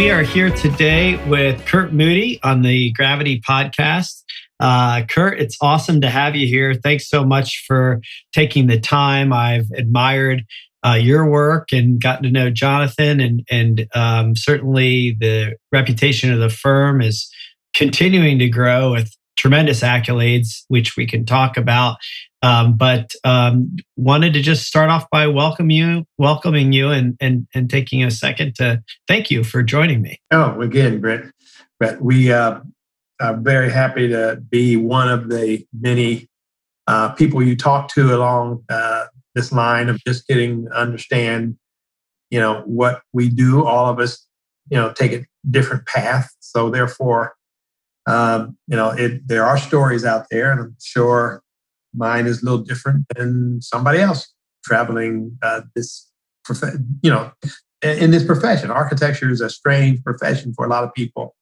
We are here today with Curt Moody on the Gravity Podcast. Curt, it's awesome to have you here. Thanks so much for taking the time. I've admired your work and gotten to know Jonathan, and certainly the reputation of the firm is continuing to grow with tremendous accolades, which we can talk about. But wanted to just start off by welcoming you and taking a second to thank you for joining me. Oh, again, Brett, we are very happy to be one of the many people you talk to along this line of just getting to understand, what we do. All of us, take a different path. So therefore, there are stories out there, and I'm sure mine is a little different than somebody else traveling in this profession. Architecture is a strange profession for a lot of people,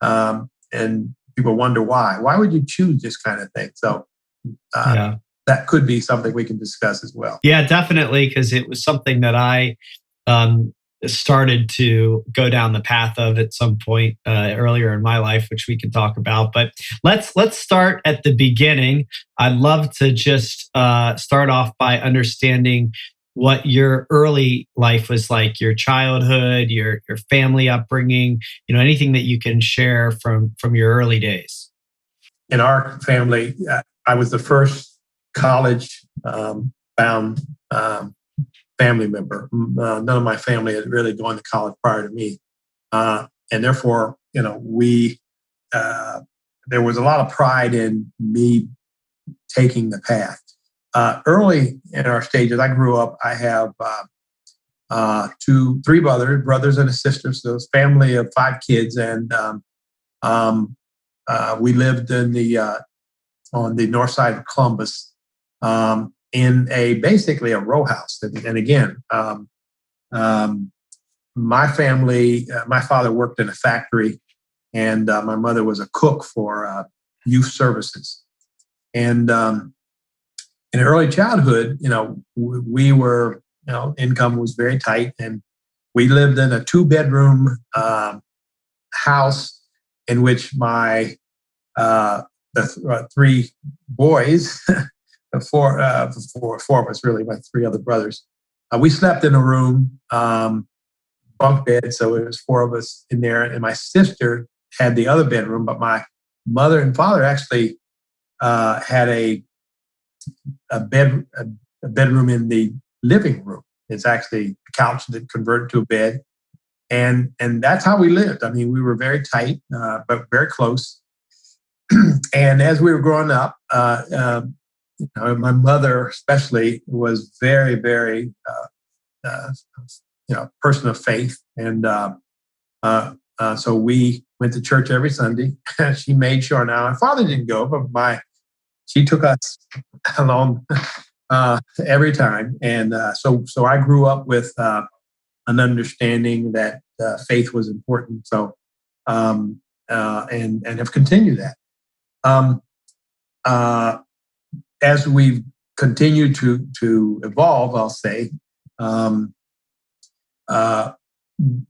and people wonder why. Why would you choose this kind of thing? So that could be something we can discuss as well. Yeah, definitely, because it was something that I started to go down the path of at some point earlier in my life, which we can talk about. But let's start at the beginning. I'd love to just start off by understanding what your early life was like, your childhood, your family upbringing, anything that you can share from your early days. In our family, I was the first college bound family member. None of my family had really gone to college prior to me. And therefore, we there was a lot of pride in me taking the path. Early in our stages, I grew up, I have three brothers and a sister. So it's a family of 5 kids. And we lived on the north side of Columbus, in basically a row house. And again, my family, my father worked in a factory, and my mother was a cook for youth services. And in early childhood, we were, income was very tight, and we lived in a 2-bedroom house in which my the 3 boys. Four of us, really, my 3 other brothers. We slept in a room, bunk bed, so it was 4 of us in there. And my sister had the other bedroom, but my mother and father actually had a bedroom in the living room. It's actually a couch that converted to a bed, and that's how we lived. I mean, we were very tight, but very close. And as we were growing up, my mother especially was very, very, person of faith. And so we went to church every Sunday. She made sure. Now, my father didn't go, but she took us along every time. And so I grew up with an understanding that faith was important. So, and have continued that. As we've continued to evolve, I'll say,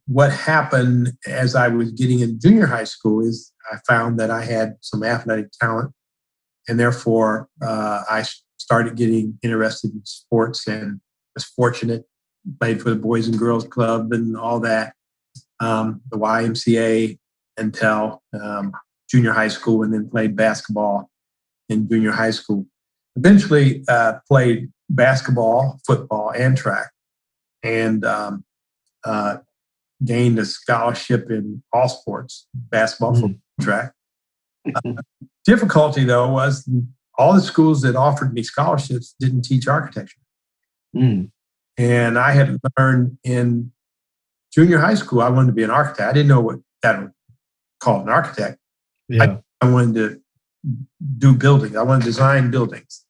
what happened as I was getting in junior high school is I found that I had some athletic talent, and therefore I started getting interested in sports, and was fortunate, played for the Boys and Girls Club and all that, the YMCA until junior high school, and then played basketball in junior high school. Eventually played basketball, football, and track, and gained a scholarship in all sports, basketball, football, track. Difficulty, though, was all the schools that offered me scholarships didn't teach architecture. And I had learned in junior high school, I wanted to be an architect. I didn't know what that would call an architect. Yeah. I wanted to do buildings. I want to design buildings.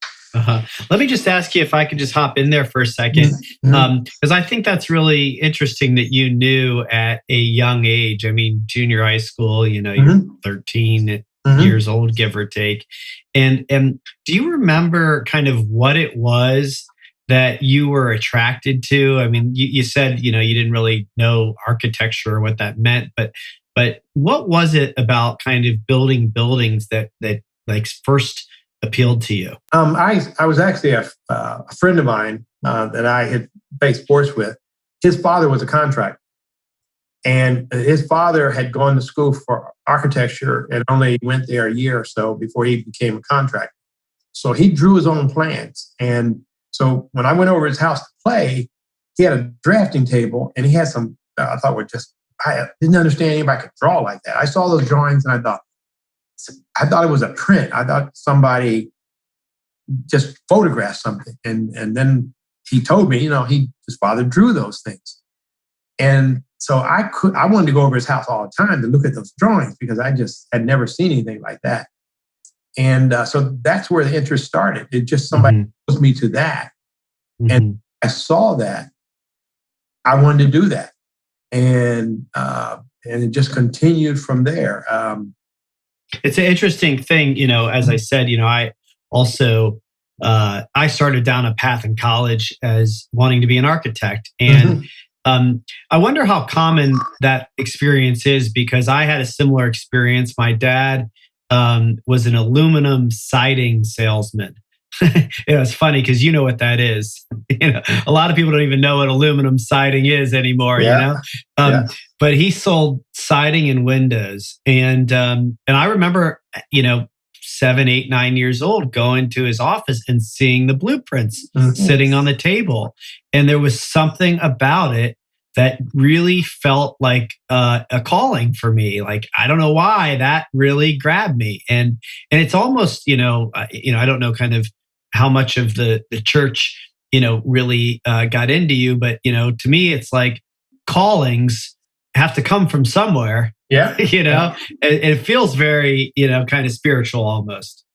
Let me just ask you if I could just hop in there for a second, because I think that's really interesting that you knew at a young age. I mean, junior high school, you're 13 years old, give or take. And do you remember kind of what it was that you were attracted to? I mean, you said, you didn't really know architecture or what that meant, but what was it about kind of building buildings that like first appealed to you? I was actually a friend of mine that I had played sports with. His father was a contractor, and his father had gone to school for architecture and only went there a year or so before he became a contractor. So he drew his own plans. And so when I went over his house to play, he had a drafting table and he had some, I thought were just, I didn't understand anybody could draw like that. I saw those drawings and I thought it was a print. I thought somebody just photographed something. And then he told me, his father drew those things. And so I wanted to go over his house all the time to look at those drawings because I just had never seen anything like that. And so that's where the interest started. It just somebody exposed me to that. And I saw that. I wanted to do that. And it just continued from there. It's an interesting thing, as I said, I also, I started down a path in college as wanting to be an architect. And I wonder how common that experience is because I had a similar experience. My dad was an aluminum siding salesman. It's funny because you know what that is. A lot of people don't even know what aluminum siding is anymore. But he sold siding and windows, and I remember 7, 8, 9 years old going to his office and seeing the blueprints sitting on the table, and there was something about it that really felt like a calling for me. Like, I don't know why that really grabbed me. And it's almost, I don't know kind of how much of the church, really got into you. But, to me, it's like callings have to come from somewhere. Yeah. It feels very, kind of spiritual almost.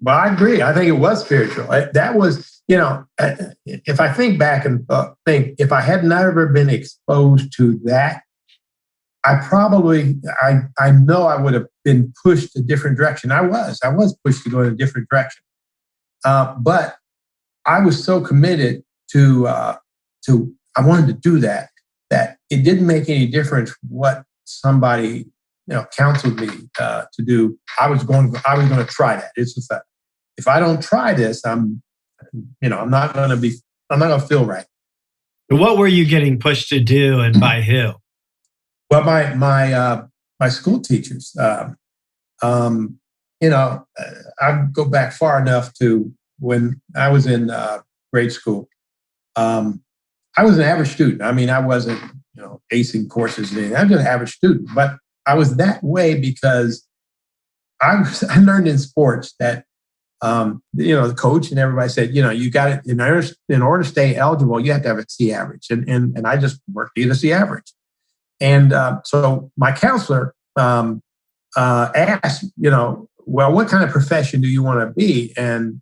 Well, I agree. I think it was spiritual. That was, if I think back and think, if I had never been exposed to that, I know I would have been pushed a different direction. I was pushed to go in a different direction. But I was so committed to, I wanted to do that it didn't make any difference what somebody, counseled me to do. I was going to try that. It's just that if I don't try this, I'm not going to feel right. What were you getting pushed to do and by who? Well, my school teachers, I go back far enough to when I was in grade school. I was an average student. I mean, I wasn't, acing courses. I was an average student, but I was that way because I learned in sports that, the coach and everybody said, you got it. In order to stay eligible, you have to have a C average. And I just worked to get a C average. And so my counselor asked, well, what kind of profession do you want to be? And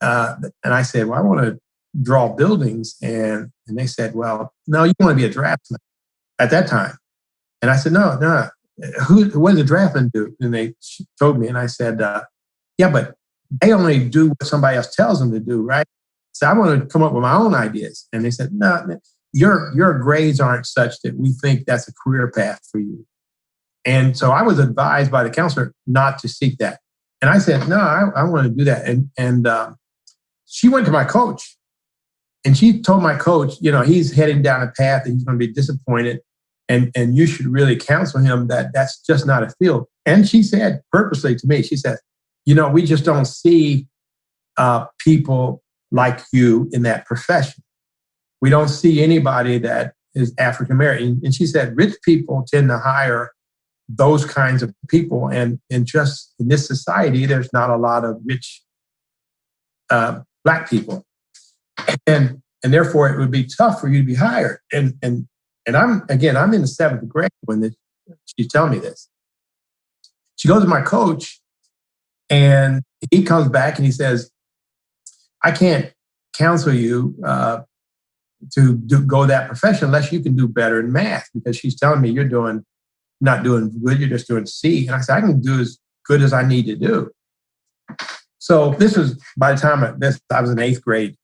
I said, well, I want to draw buildings. And they said, well, no, you want to be a draftsman at that time. And I said, no. What does a draftsman do? And they told me, and I said, yeah, but they only do what somebody else tells them to do, right? So I want to come up with my own ideas. And they said, no, your grades aren't such that we think that's a career path for you. And so I was advised by the counselor not to seek that. And I said, no, I want to do that. And she went to my coach. And she told my coach, he's heading down a path that he's going to be disappointed. And you should really counsel him that that's just not a field. And she said purposely to me, she said, we just don't see people like you in that profession. We don't see anybody that is African American. And she said, rich people tend to hire those kinds of people. And just in this society, there's not a lot of rich Black people. And therefore, it would be tough for you to be hired. And I'm in the 7th grade when she's telling me this. She goes to my coach, and he comes back and he says, I can't counsel you to go that profession unless you can do better in math, because she's telling me you're not doing good, you're just doing C. And I said, I can do as good as I need to do. So this was by the time I was in 8th grade.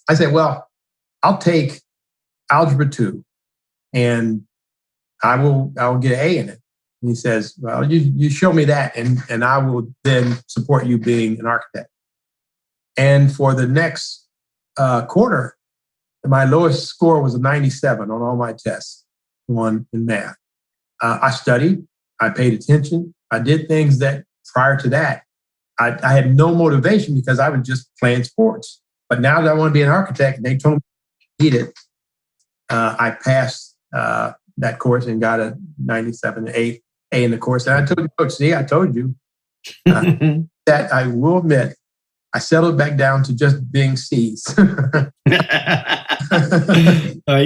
I said, well, I'll take algebra 2 and I will get an A in it. And he says, well, you show me that and I will then support you being an architect. And for the next quarter, my lowest score was a 97 on all my tests, one in math. I studied, I paid attention, I did things that prior to that, I had no motivation because I was just playing sports. But now that I want to be an architect, and they told me I need it, I passed that course and got a 97, A in the course. And I told you, Coach, see, I told you that I will admit, I settled back down to just being C's. You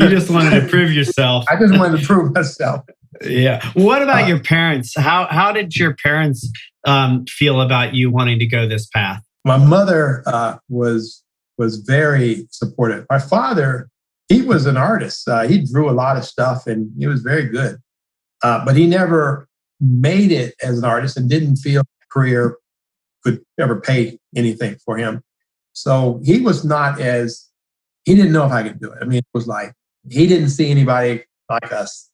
just wanted to prove yourself. I just wanted to prove myself. Yeah. What about your parents? How did your parents feel about you wanting to go this path? My mother was very supportive. My father, he was an artist. He drew a lot of stuff and he was very good. But he never made it as an artist and didn't feel a career could ever pay anything for him. So he was he didn't know if I could do it. I mean, it was like, he didn't see anybody like us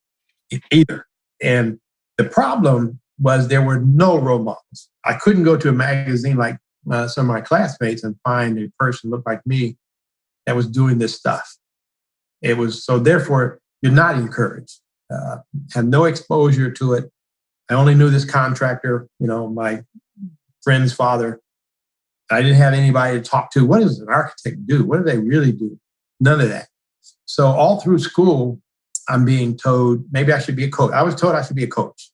either. And the problem was there were no role models. I couldn't go to a magazine like some of my classmates and find a person looked like me that was doing this stuff. It was, so therefore, you're not encouraged. Had no exposure to it. I only knew this contractor, my friend's father. I didn't have anybody to talk to. What does an architect do? What do they really do? None of that. So all through school, I'm being told, maybe I should be a coach. I was told I should be a coach.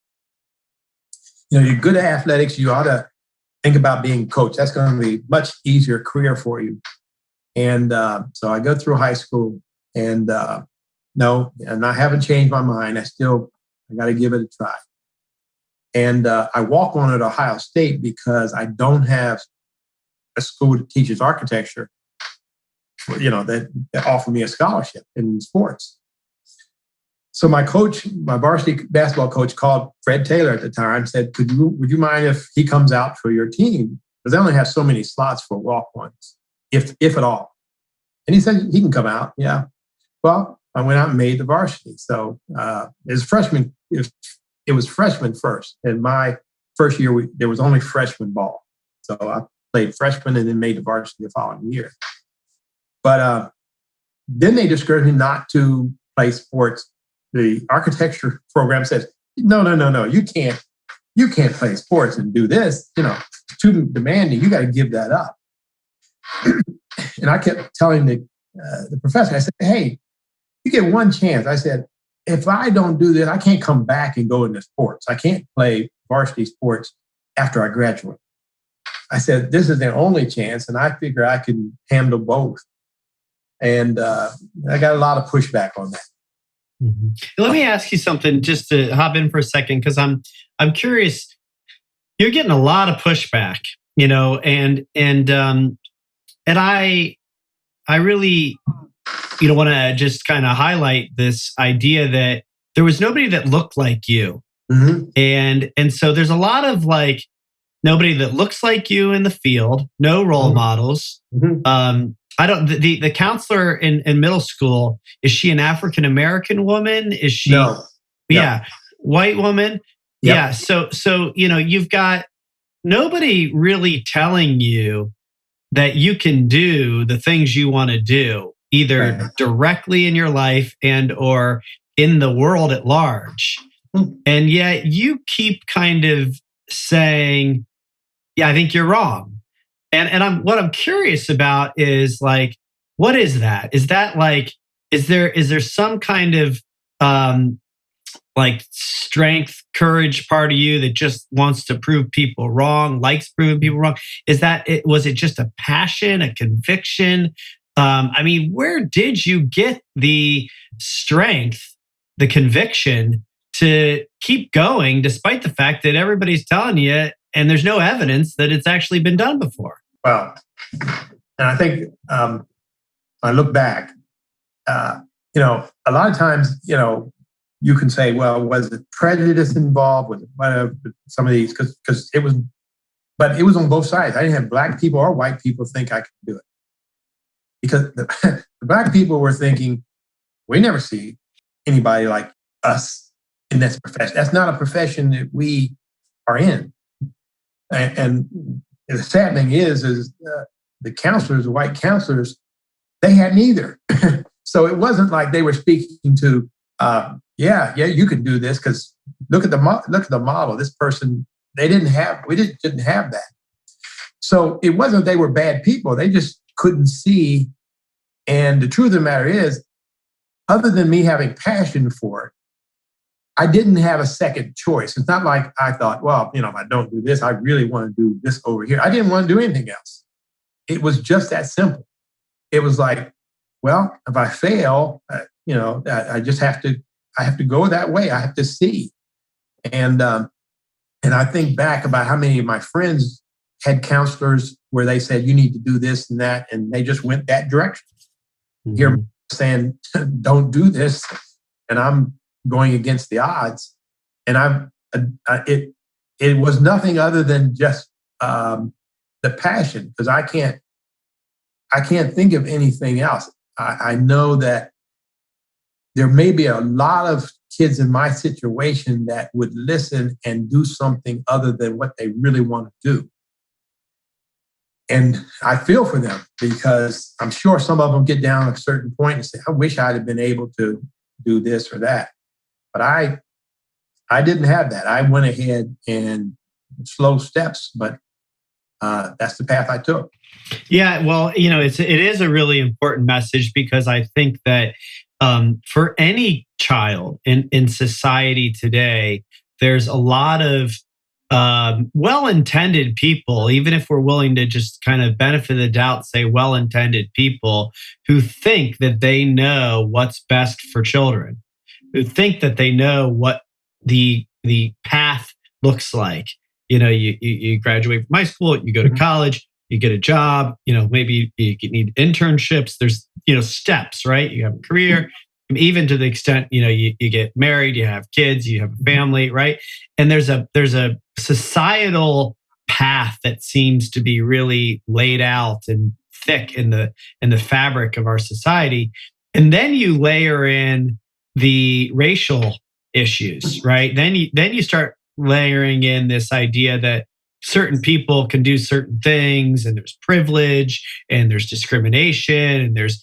You're good at athletics. You ought to think about being a coach. That's going to be a much easier career for you. And so I go through high school and no, and I haven't changed my mind. I got to give it a try. And I walk on at Ohio State because I don't have a school that teaches architecture, that offer me a scholarship in sports. So my coach, my varsity basketball coach, called Fred Taylor at the time, said, would you mind if he comes out for your team? Because they only have so many slots for walk-ons, if at all. And he said, he can come out. Yeah. Well, I went out and made the varsity. So as freshman, it was freshman first. In my first year, there was only freshman ball. So I played freshman and then made the varsity the following year. But then they discouraged me not to play sports. The architecture program says, no, you can't play sports and do this. It's too demanding. You got to give that up. And I kept telling the professor, I said, hey, you get one chance. I said, if I don't do this, I can't come back and go into sports. I can't play varsity sports after I graduate. I said, this is their only chance, and I figure I can handle both. And I got a lot of pushback on that. Mm-hmm. Let me ask you something, just to hop in for a second, because I'm curious. You're getting a lot of pushback, and I really, want to just kind of highlight this idea that there was nobody that looked like you, and so there's a lot of nobody that looks like you in the field, no role models. I don't. The counselor in middle school, is she an African American woman? Is she? No. Yeah, white woman. Yep. Yeah. So you've got nobody really telling you that you can do the things you want to do, either directly in your life and or in the world at large. And yet you keep kind of saying, "Yeah, I think you're wrong." And what I'm curious about is what is that? Is that is there some kind of strength, courage part of you that just wants to prove people wrong, likes proving people wrong? Was it just a passion, a conviction? Where did you get the strength, the conviction to keep going despite the fact that everybody's telling you and there's no evidence that it's actually been done before? Well, and I think I look back, a lot of times, you can say, well, was it prejudice involved? Was it whatever? Some of these, because it was, but it was on both sides. I didn't have black people or white people think I could do it. because the black people were thinking, we never see anybody like us in this profession. That's not a profession that we are in. And the sad thing is the counselors, the white counselors, they hadn't either. So it wasn't like they were speaking to, yeah, you can do this because look at the model. This person, we didn't have that. So it wasn't they were bad people. They just couldn't see. And the truth of the matter is, other than me having passion for it, I didn't have a second choice. It's not like I thought, well, if I don't do this, I really want to do this over here. I didn't want to do anything else. It was just that simple. It was like, well, if I fail, I just have to go that way. I have to see. And I think back about how many of my friends had counselors where they said, you need to do this and that, and they just went that direction. Mm-hmm. Hear me saying, don't do this, and I'm going against the odds. And it was nothing other than just the passion, because I can't think of anything else. I know that there may be a lot of kids in my situation that would listen and do something other than what they really want to do. And I feel for them, because I'm sure some of them get down at a certain point and say, I wish I'd have been able to do this or that. But I didn't have that. I went ahead and slow steps, but that's the path I took. Yeah, well, it is a really important message, because I think that for any child in society today, there's a lot of well-intended people, even if we're willing to just kind of benefit of the doubt, say well-intended people who think that they know what's best for children, who think that they know what the path looks like. You graduate from high school, you go to college, you get a job, maybe you need internships. There's, steps, right? You have a career, even to the extent, you get married, you have kids, you have a family, right? And there's a societal path that seems to be really laid out and thick in the fabric of our society. And then you layer in the racial issues, right? Then you start layering in this idea that certain people can do certain things, and there's privilege, and there's discrimination, and there's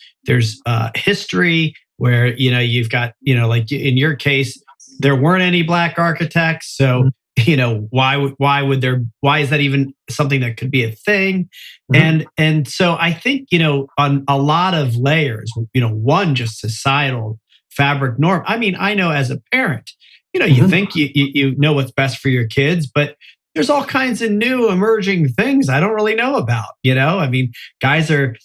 history where you've got like in your case there weren't any black architects, so why is that even something that could be a thing? And so I think on a lot of layers, one, just societal fabric norm. I mean, I know as a parent, you think you know what's best for your kids, but there's all kinds of new emerging things I don't really know about. I mean, guys are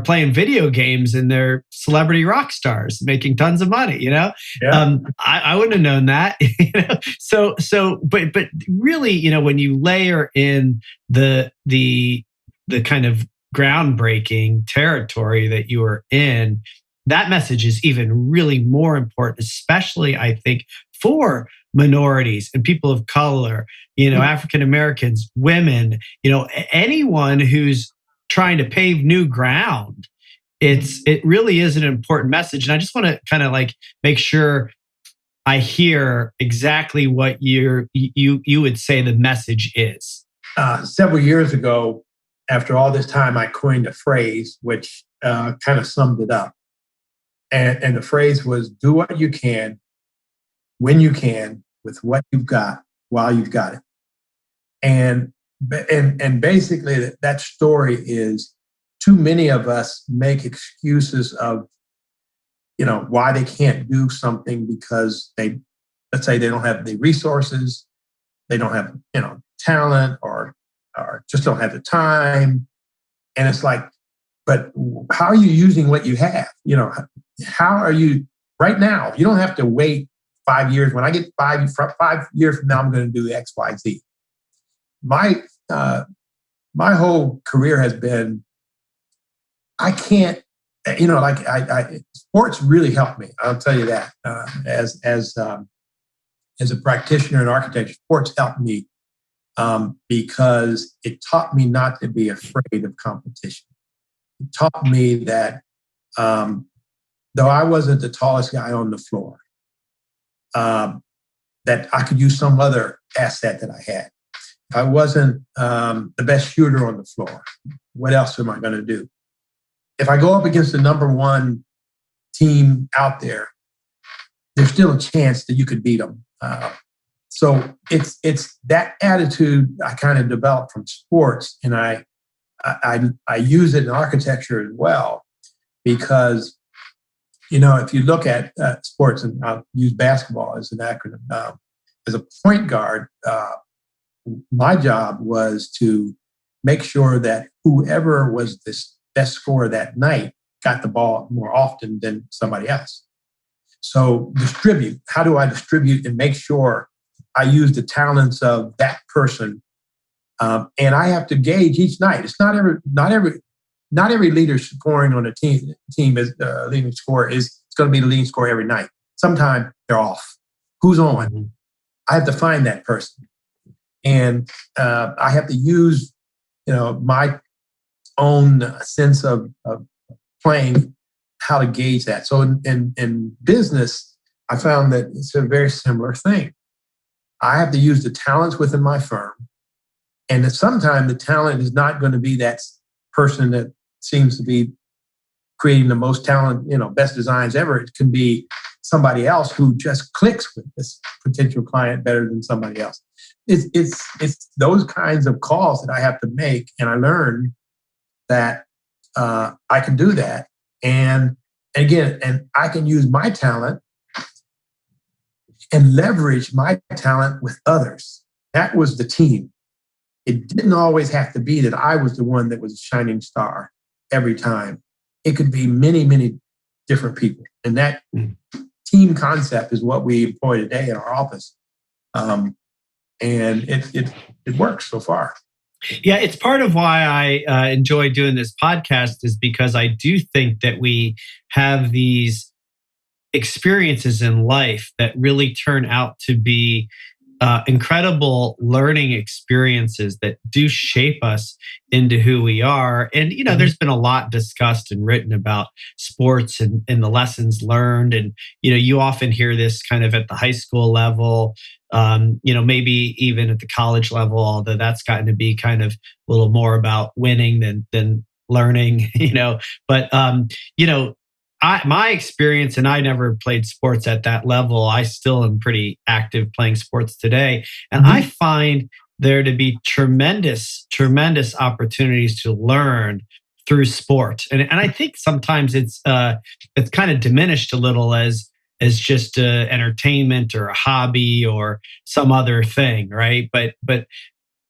playing video games and they're celebrity rock stars making tons of money. Yeah. I wouldn't have known that. But really, when you layer in the kind of groundbreaking territory that you are in, that message is even really more important, especially I think for minorities and people of color, African Americans, women, anyone who's trying to pave new ground. It really is an important message. And I just want to kind of like make sure I hear exactly what you would say the message is. Several years ago, after all this time, I coined a phrase which kind of summed it up. And the phrase was, do what you can, when you can, with what you've got, while you've got it. And basically that story is, too many of us make excuses of, why they can't do something because let's say they don't have the resources, they don't have, talent, or just don't have the time. And it's like, but how are you using what you have? How are you right now? You don't have to wait 5 years. When I get 5 years from now, I'm going to do X, Y, Z. My whole career has been, I can't, sports really helped me. I'll tell you that. As a practitioner in architecture, sports helped me because it taught me not to be afraid of competition. taught me that though I wasn't the tallest guy on the floor, that I could use some other asset that I had. If I wasn't the best shooter on the floor, what else am I going to do? If I go up against the number one team out there, there's still a chance that you could beat them. So it's that attitude I kind of developed from sports, and I use it in architecture as well, because if you look at sports, and I'll use basketball as an acronym, as a point guard, my job was to make sure that whoever was the best scorer that night got the ball more often than somebody else. So distribute. How do I distribute and make sure I use the talents of that person? And I have to gauge each night. It's not every leader scoring on a team is leading scorer is going to be the leading scorer every night. Sometimes they're off. Who's on? Mm-hmm. I have to find that person, and I have to use my own sense of playing, how to gauge that. So in business, I found that it's a very similar thing. I have to use the talents within my firm, and sometimes the talent is not going to be that person that seems to be creating the most talent, best designs ever. It can be somebody else who just clicks with this potential client better than somebody else. It's those kinds of calls that I have to make, and I learned that I can do that. And again, and I can use my talent and leverage my talent with others. That was the team. It didn't always have to be that I was the one that was a shining star every time. It could be many, many different people. And that team concept is what we employ today in our office. And it works so far. Yeah, it's part of why I enjoy doing this podcast, is because I do think that we have these experiences in life that really turn out to be incredible learning experiences that do shape us into who we are. And, there's been a lot discussed and written about sports and the lessons learned. And, you often hear this kind of at the high school level, maybe even at the college level, although that's gotten to be kind of a little more about winning than learning, but, my experience, and I never played sports at that level. I still am pretty active playing sports today. And I find there to be tremendous, tremendous opportunities to learn through sport. And I think sometimes it's kind of diminished a little as just entertainment or a hobby or some other thing, right? But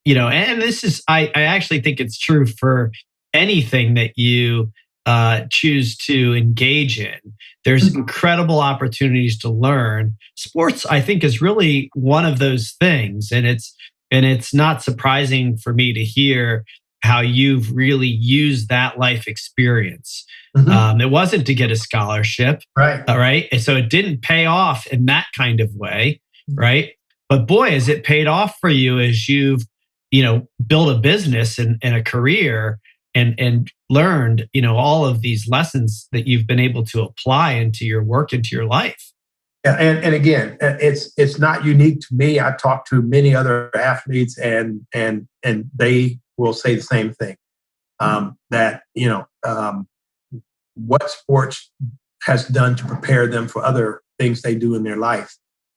and this is, I actually think it's true for anything that you choose to engage in. There's incredible opportunities to learn. Sports, I think, is really one of those things, and it's not surprising for me to hear how you've really used that life experience. It wasn't to get a scholarship, right? Right, and so it didn't pay off in that kind of way, right? But boy, has it paid off for you as you've built a business and a career. And learned, all of these lessons that you've been able to apply into your work, into your life. Yeah, and again, it's not unique to me. I've talked to many other athletes, and they will say the same thing. That what sports has done to prepare them for other things they do in their life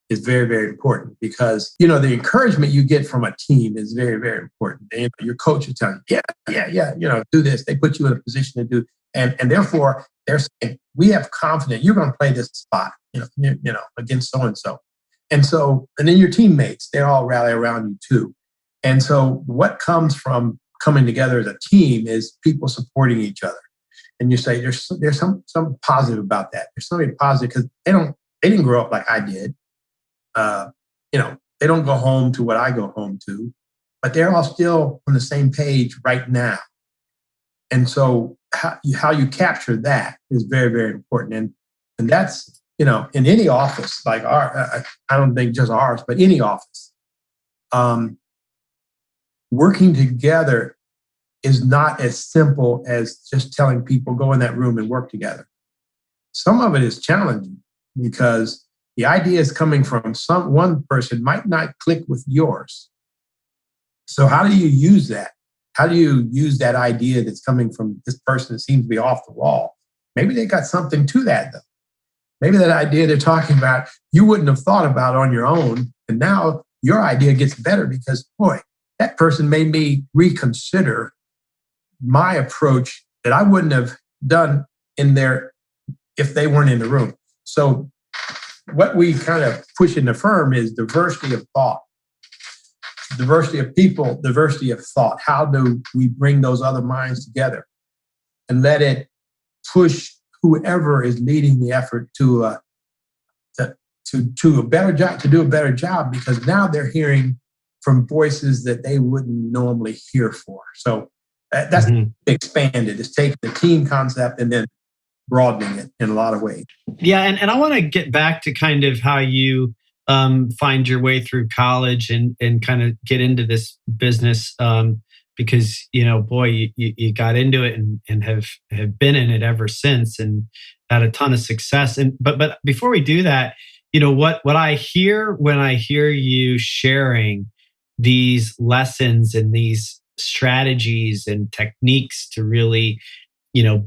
is very, very important, because the encouragement you get from a team is very, very important. And your coach is telling you, yeah, do this. They put you in a position to do, and therefore they're saying, we have confidence you're going to play this spot, against so and so, and then your teammates, they all rally around you too. And so what comes from coming together as a team is people supporting each other. And you say there's some positive about that. There's something positive because they didn't grow up like I did. They don't go home to what I go home to, but they're all still on the same page right now. And so how you capture that is very, very important. And that's, in any office like I don't think just ours, but any office, working together is not as simple as just telling people go in that room and work together. Some of it is challenging because the ideas coming from one person might not click with yours. So how do you use that? How do you use that idea that's coming from this person that seems to be off the wall? Maybe they got something to that, though. Maybe that idea they're talking about, you wouldn't have thought about on your own. And now your idea gets better because, boy, that person made me reconsider my approach that I wouldn't have done in there if they weren't in the room. So what we kind of push in the firm is diversity of thought, diversity of people, diversity of thought. How do we bring those other minds together and let it push whoever is leading the effort to a better job, to do a better job, because now they're hearing from voices that they wouldn't normally hear for. So that's expanded. It's taking the team concept and then broadening it in a lot of ways. Yeah, and I want to get back to kind of how you find your way through college and kind of get into this business because, boy, you got into it and have been in it ever since and had a ton of success. But before we do that, what I hear when I hear you sharing these lessons and these strategies and techniques to really,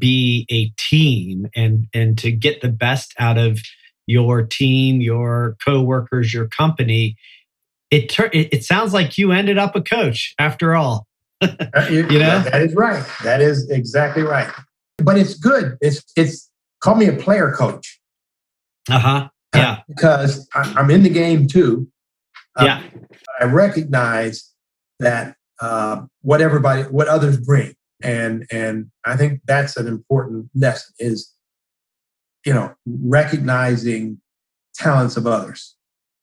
be a team and to get the best out of your team, your coworkers, your company, it sounds like you ended up a coach after all. That is right. That is exactly right. But it's good. It's call me a player coach. Yeah. Because I'm in the game too. Yeah. I recognize that what others bring, and I think that's an important lesson is, recognizing talents of others.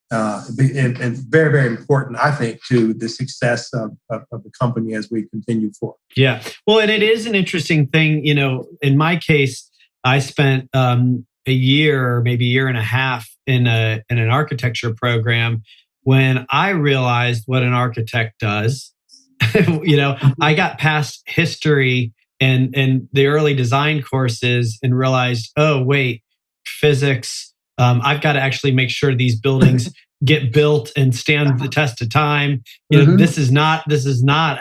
And very, very important, I think, to the success of the company as we continue forward. Yeah. Well, and it is an interesting thing. In my case, I spent a year, maybe a year and a half in an architecture program when I realized what an architect does. I got past history and the early design courses and realized, oh, wait, physics. I've got to actually make sure these buildings get built and stand the test of time. This is not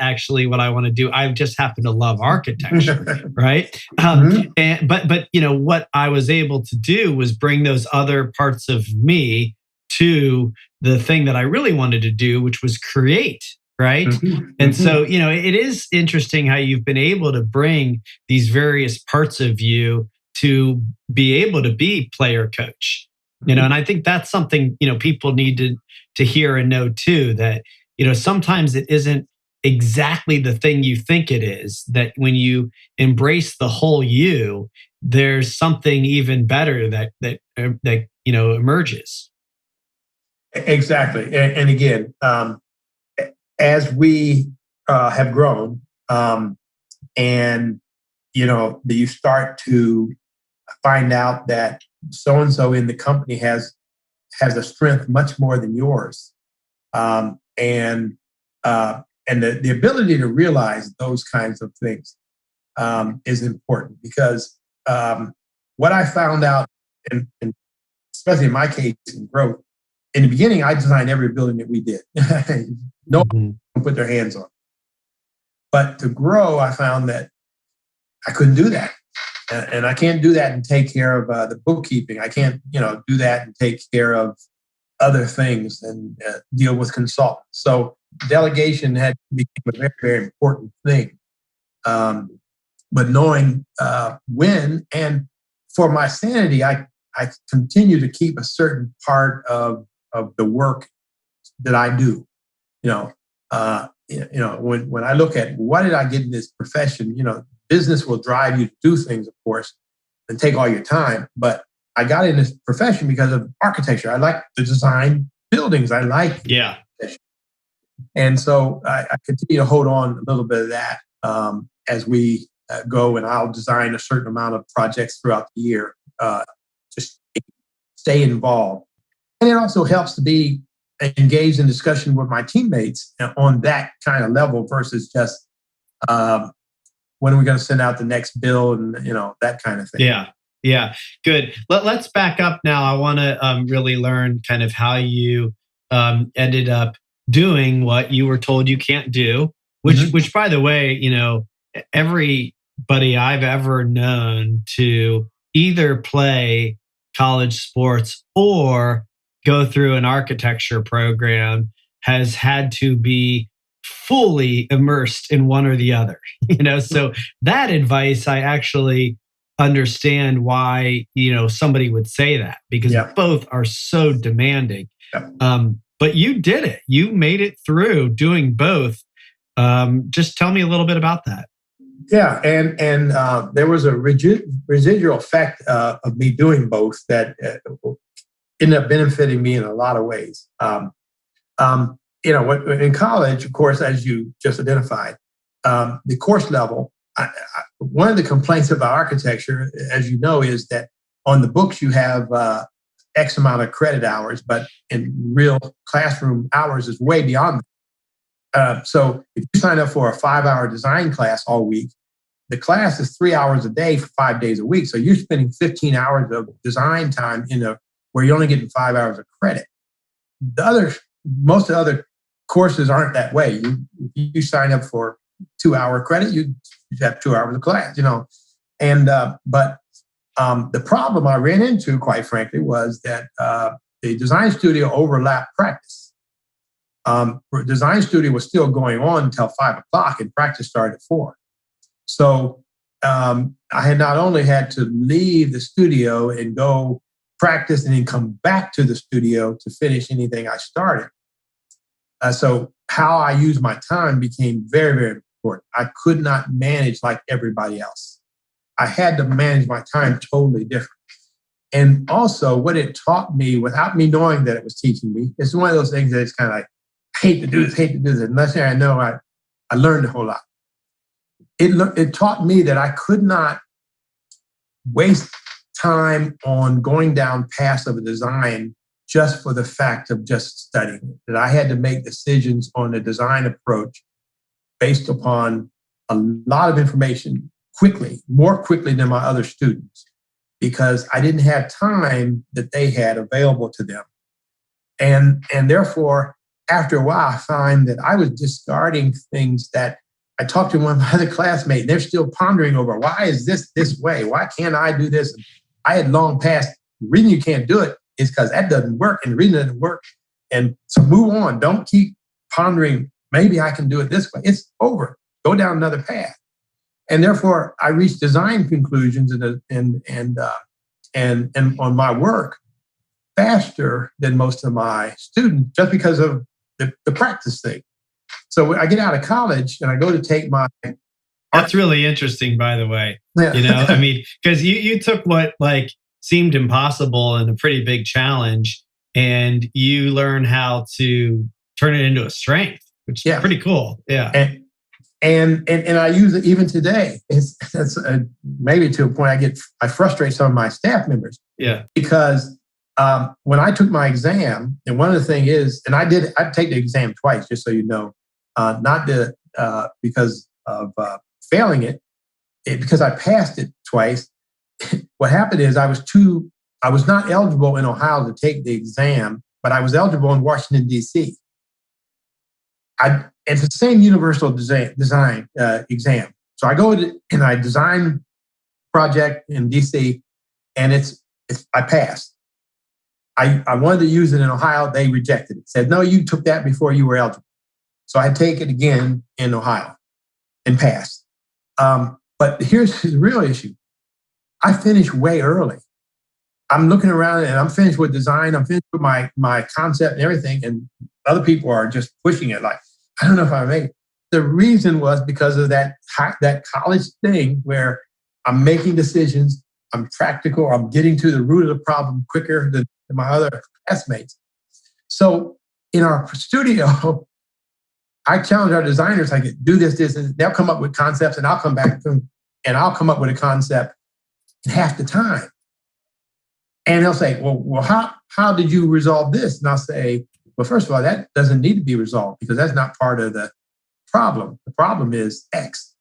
actually what I want to do. I just happen to love architecture, right? But what I was able to do was bring those other parts of me to the thing that I really wanted to do, which was create. Right. And so, it is interesting how you've been able to bring these various parts of you to be able to be player coach, and I think that's something, people need to hear and know too, that, sometimes it isn't exactly the thing you think it is, that when you embrace the whole you, there's something even better that emerges. Exactly. And again, as we have grown, and you start to find out that so and so in the company has a strength much more than yours, and the ability to realize those kinds of things is important, because what I found out, and especially in my case in growth, in the beginning, I designed every building that we did. No one put their hands on it. But to grow, I found that I couldn't do that. And I can't do that and take care of the bookkeeping. I can't, do that and take care of other things and deal with consultants. So delegation had become a very, very important thing. But knowing when, and for my sanity, I continue to keep a certain part of the work that I do. When I look at why did I get in this profession, business will drive you to do things, of course, and take all your time. But I got in this profession because of architecture. I like to design buildings. I like architecture. And so I continue to hold on a little bit of that as we go, and I'll design a certain amount of projects throughout the year, just stay involved. And it also helps to be engaged in discussion with my teammates on that kind of level versus just when are we going to send out the next bill, and that kind of thing. Yeah. Yeah. Good. Let's back up now. I want to really learn kind of how you ended up doing what you were told you can't do, which by the way, everybody I've ever known to either play college sports or go through an architecture program has had to be fully immersed in one or the other. So that advice, I actually understand why somebody would say that, because both are so demanding. But you did it. You made it through doing both. Just tell me a little bit about that. Yeah, and there was a residual effect of me doing both that ended up benefiting me in a lot of ways. In college, of course, as you just identified, the course level. One of the complaints about architecture, as you know, is that on the books you have X amount of credit hours, but in real classroom hours is way beyond that. So if you sign up for a 5-hour design class all week, the class is 3 hours a day for 5 days a week. So you're spending 15 hours of design time where you're only getting 5 hours of credit. Most of the other courses aren't that way. You sign up for 2-hour credit, you have 2 hours of class, but the problem I ran into, quite frankly, was that the design studio overlapped practice. Design studio was still going on until 5:00, and practice started at 4. So I had not only had to leave the studio and go practice and then come back to the studio to finish anything I started. So how I use my time became very, very important. I could not manage like everybody else. I had to manage my time totally different. And also what it taught me, without me knowing that it was teaching me, it's one of those things that it's kind of like, hate to do this. Unless I know, I learned a whole lot. It taught me that I could not waste time on going down paths of a design just for the fact of just studying it. That I had to make decisions on the design approach based upon a lot of information quickly, more quickly than my other students, because I didn't have time that they had available to them. And therefore, after a while, I find that I was discarding things that I talked to one of my other classmates, and they're still pondering over, why is this way? Why can't I do this? And I had long passed, the reason you can't do it is because that doesn't work, and the reason it doesn't work. And so move on. Don't keep pondering, maybe I can do it this way. It's over. Go down another path. And therefore, I reached design conclusions and on my work faster than most of my students, just because of the practice thing. So I get out of college and I go to take my... That's really interesting, by the way. Yeah. I mean, because you took what seemed impossible and a pretty big challenge, and you learn how to turn it into a strength, which is pretty cool. Yeah. And I use it even today. That's maybe to a point I frustrate some of my staff members. Yeah. Because when I took my exam, and one of the things is, and I'd take the exam twice, just so you know, not because of failing it, because I passed it twice. What happened is I was not eligible in Ohio to take the exam, but I was eligible in Washington, D.C. It's the same universal design exam. So I go and I design project in D.C. and I passed. I wanted to use it in Ohio. They rejected it. Said, no, you took that before you were eligible. So I take it again in Ohio and passed. But here's the real issue. I finished way early. I'm looking around and I'm finished with design. I'm finished with my concept and everything. And other people are just pushing it like, I don't know if I make it. The reason was because of that college thing where I'm making decisions. I'm practical. I'm getting to the root of the problem quicker than my other classmates. So in our studio, I challenge our designers, I could do this, and they'll come up with concepts, and I'll come back to them, and I'll come up with a concept in half the time. And they'll say, well, how did you resolve this? And I'll say, well, first of all, that doesn't need to be resolved because that's not part of the problem. The problem is X.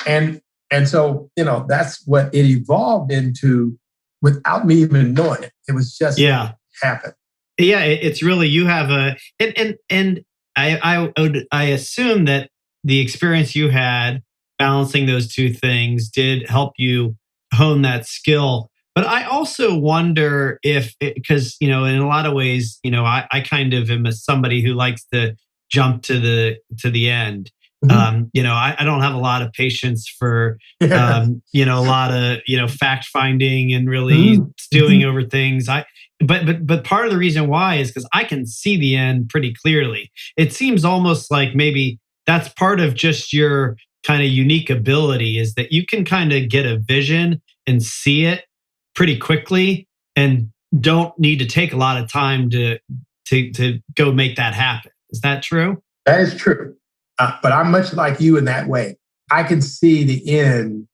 And so, that's what it evolved into without me even knowing it. It was just Yeah. happened. Yeah, it's really you have a and I assume that the experience you had balancing those two things did help you hone that skill. But I also wonder if because in a lot of ways, I kind of am somebody who likes to jump to the end. Mhm. I don't have a lot of patience for Yeah. a lot of fact finding and really Mhm. stewing Mhm. over things. But part of the reason why is because I can see the end pretty clearly. It seems almost like maybe that's part of just your kind of unique ability is that you can kind of get a vision and see it pretty quickly and don't need to take a lot of time to go make that happen. Is that true? That is true. But I'm much like you in that way. I can see the end.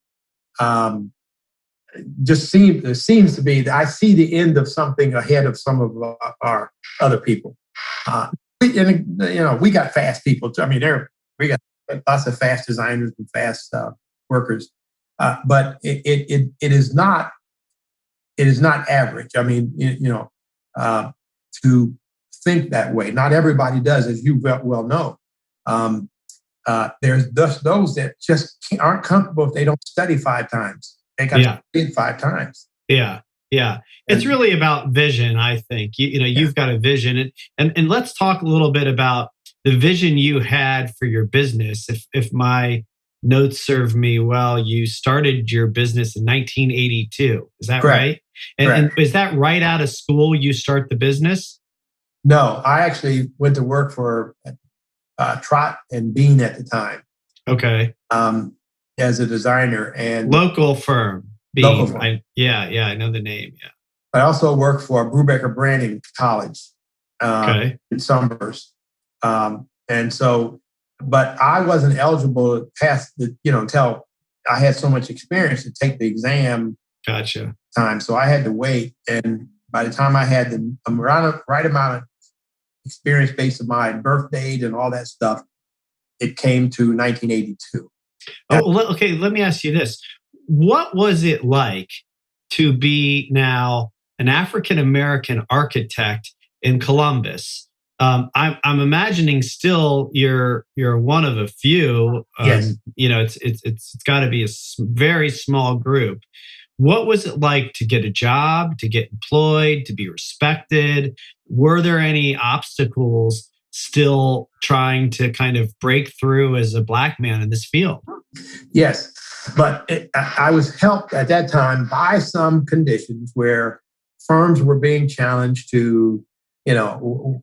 Um, there seems to be that I see the end of something ahead of some of our other people. We got fast people too. I mean, we got lots of fast designers and fast workers, but it is not average. I mean, uh, to think that way. Not everybody does, as you well know. Um, there's those that just aren't comfortable if they don't study 5 times. They got to Yeah. study it 5 times. Yeah. Yeah. It's And really about vision, I think. yeah, You've got a vision. And let's talk a little bit about the vision you had for your business. If my notes serve me well, you started your business in 1982. Is that correct, right? And correct. is that right out of school you start the business? No, I actually went to work for Trot and Bean at the time Okay. um, as a designer and Local firm, local Beam. firm. Yeah, I know the name. Yeah. I also worked for Brubaker Branding College Okay. in Summers. And so, but I wasn't eligible to pass until I had so much experience to take the exam Gotcha. time. So I had to wait. And by the time I had the right amount of experience based on my birth date and all that stuff, it came to 1982. Oh, okay. Let me ask you this. What was it like to be now an African American architect in Columbus? I'm imagining still you're one of a few. Yes. It's got to be a very small group. What was it like to get a job, to get employed, to be respected? Were there any obstacles still trying to kind of break through as a Black man in this field? Yes, but I was helped at that time by some conditions where firms were being challenged to,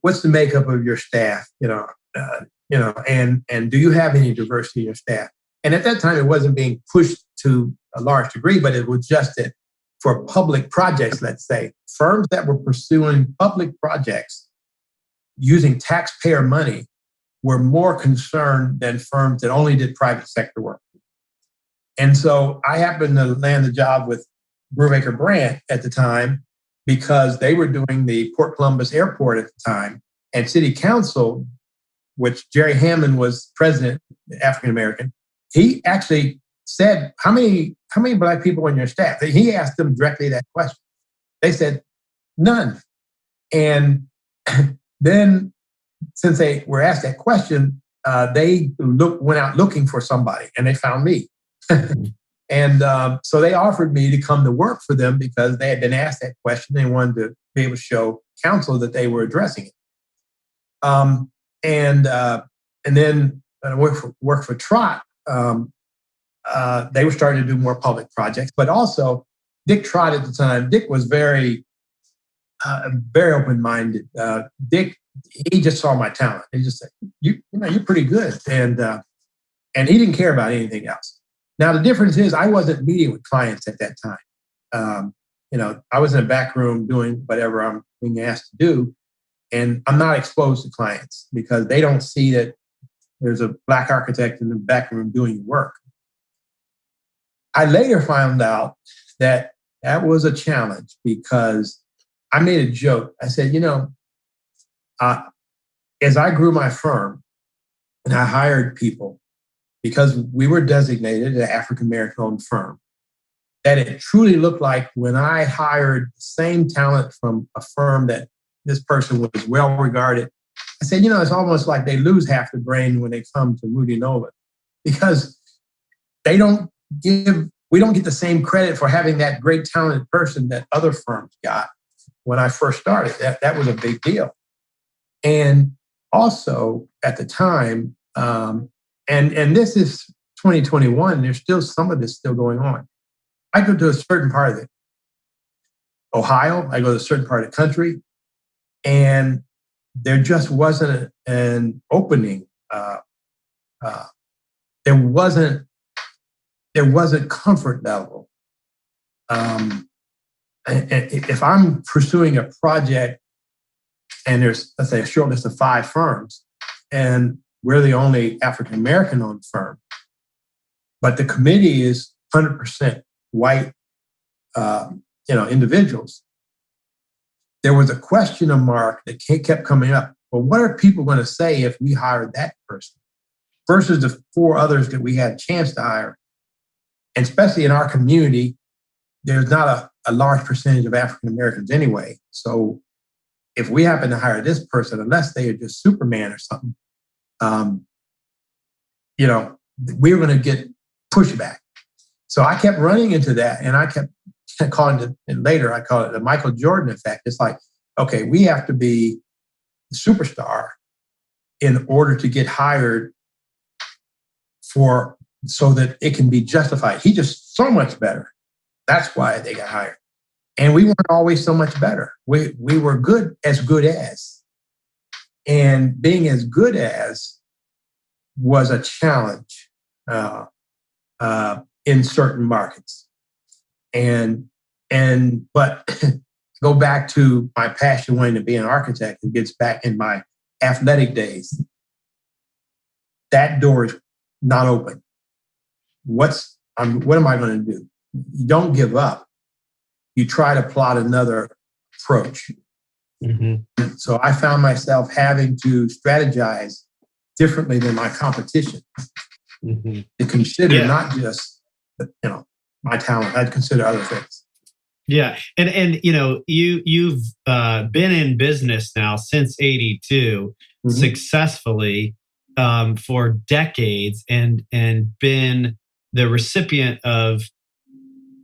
what's the makeup of your staff, and do you have any diversity in your staff? And at that time, it wasn't being pushed to a large degree, but it was just that for public projects, let's say, firms that were pursuing public projects using taxpayer money were more concerned than firms that only did private sector work. And so I happened to land the job with Brubaker Brandt at the time because they were doing the Port Columbus Airport at the time. And City Council, which Jerry Hammond was president, African American, he actually said, how many Black people on your staff? He asked them directly that question. They said, none. And then since they were asked that question, they went out looking for somebody and they found me. And so they offered me to come to work for them because they had been asked that question. They wanted to be able to show council that they were addressing it. And then when I worked for Trot, they were starting to do more public projects. But also, Dick Trot at the time, Dick was very open-minded. Dick, he just saw my talent. He just said, you're pretty good," and he didn't care about anything else. Now, the difference is I wasn't meeting with clients at that time. I was in a back room doing whatever I'm being asked to do, and I'm not exposed to clients because they don't see that there's a Black architect in the back room doing work. I later found out that was a challenge because I made a joke. I said, as I grew my firm and I hired people, because we were designated an African American owned firm, that it truly looked like when I hired the same talent from a firm that this person was well regarded. I said, it's almost like they lose half the brain when they come to Moody Nolan, because we don't get the same credit for having that great talented person that other firms got when I first started. That was a big deal. And also at the time, and this is 2021, there's still some of this still going on. I go to a certain part of it, Ohio, I go to a certain part of the country, and there just wasn't an opening. There wasn't comfort level. And if I'm pursuing a project and there's, let's say, a short list of 5 firms, and we're the only African American owned firm, but the committee is 100% white, individuals, there was a question mark that kept coming up. Well, what are people going to say if we hired that person versus the 4 others that we had a chance to hire? And especially in our community, there's not a large percentage of African Americans anyway. So if we happen to hire this person, unless they are just Superman or something, we're going to get pushback. So I kept running into that, and I kept calling it, and later I call it the Michael Jordan effect. It's like, okay, we have to be the superstar in order to get hired so that it can be justified. He's just so much better. That's why they got hired. And we weren't always so much better. We were good as. And being as good as was a challenge in certain markets. But go back to my passion wanting to be an architect, it gets back in my athletic days. That door is not open. What am I going to do? You don't give up. You try to plot another approach. Mm-hmm. So I found myself having to strategize differently than my competition, mm-hmm. to consider not just my talent. I'd consider other things. Yeah, and you've been in business now since '82, mm-hmm. successfully for decades, and been the recipient of,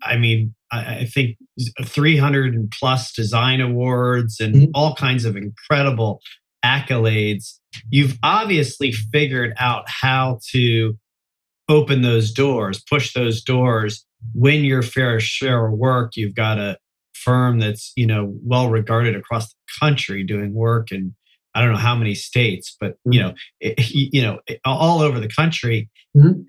I think 300 plus design awards and mm-hmm. all kinds of incredible accolades. You've obviously figured out how to open those doors, push those doors, win your fair share of work. You've got a firm that's, well regarded across the country, doing work in I don't know how many states, but mm-hmm. All over the country. Mm-hmm.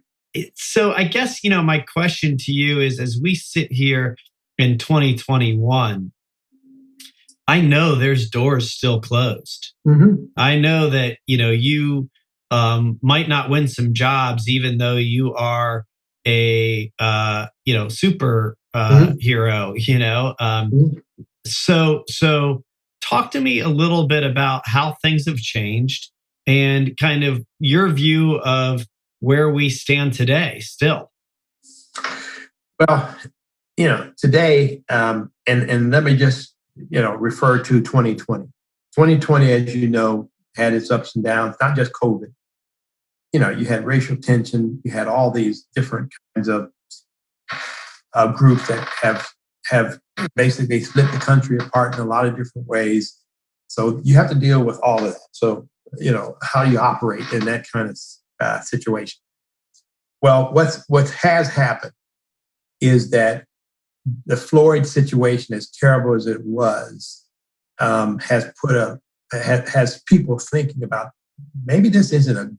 So I guess, my question to you is, as we sit here in 2021, I know there's doors still closed. Mm-hmm. I know that, you might not win some jobs, even though you are a, super mm-hmm. hero, mm-hmm. So talk to me a little bit about how things have changed and kind of your view of where we stand today still. Well, today, and let me just, refer to 2020. 2020, as you know, had its ups and downs, not just COVID. You had racial tension, you had all these different kinds of groups that have basically split the country apart in a lot of different ways. So you have to deal with all of that. So, how you operate in that kind of situation. Well, what has happened is that the Floyd situation, as terrible as it was, has people thinking about, maybe this isn't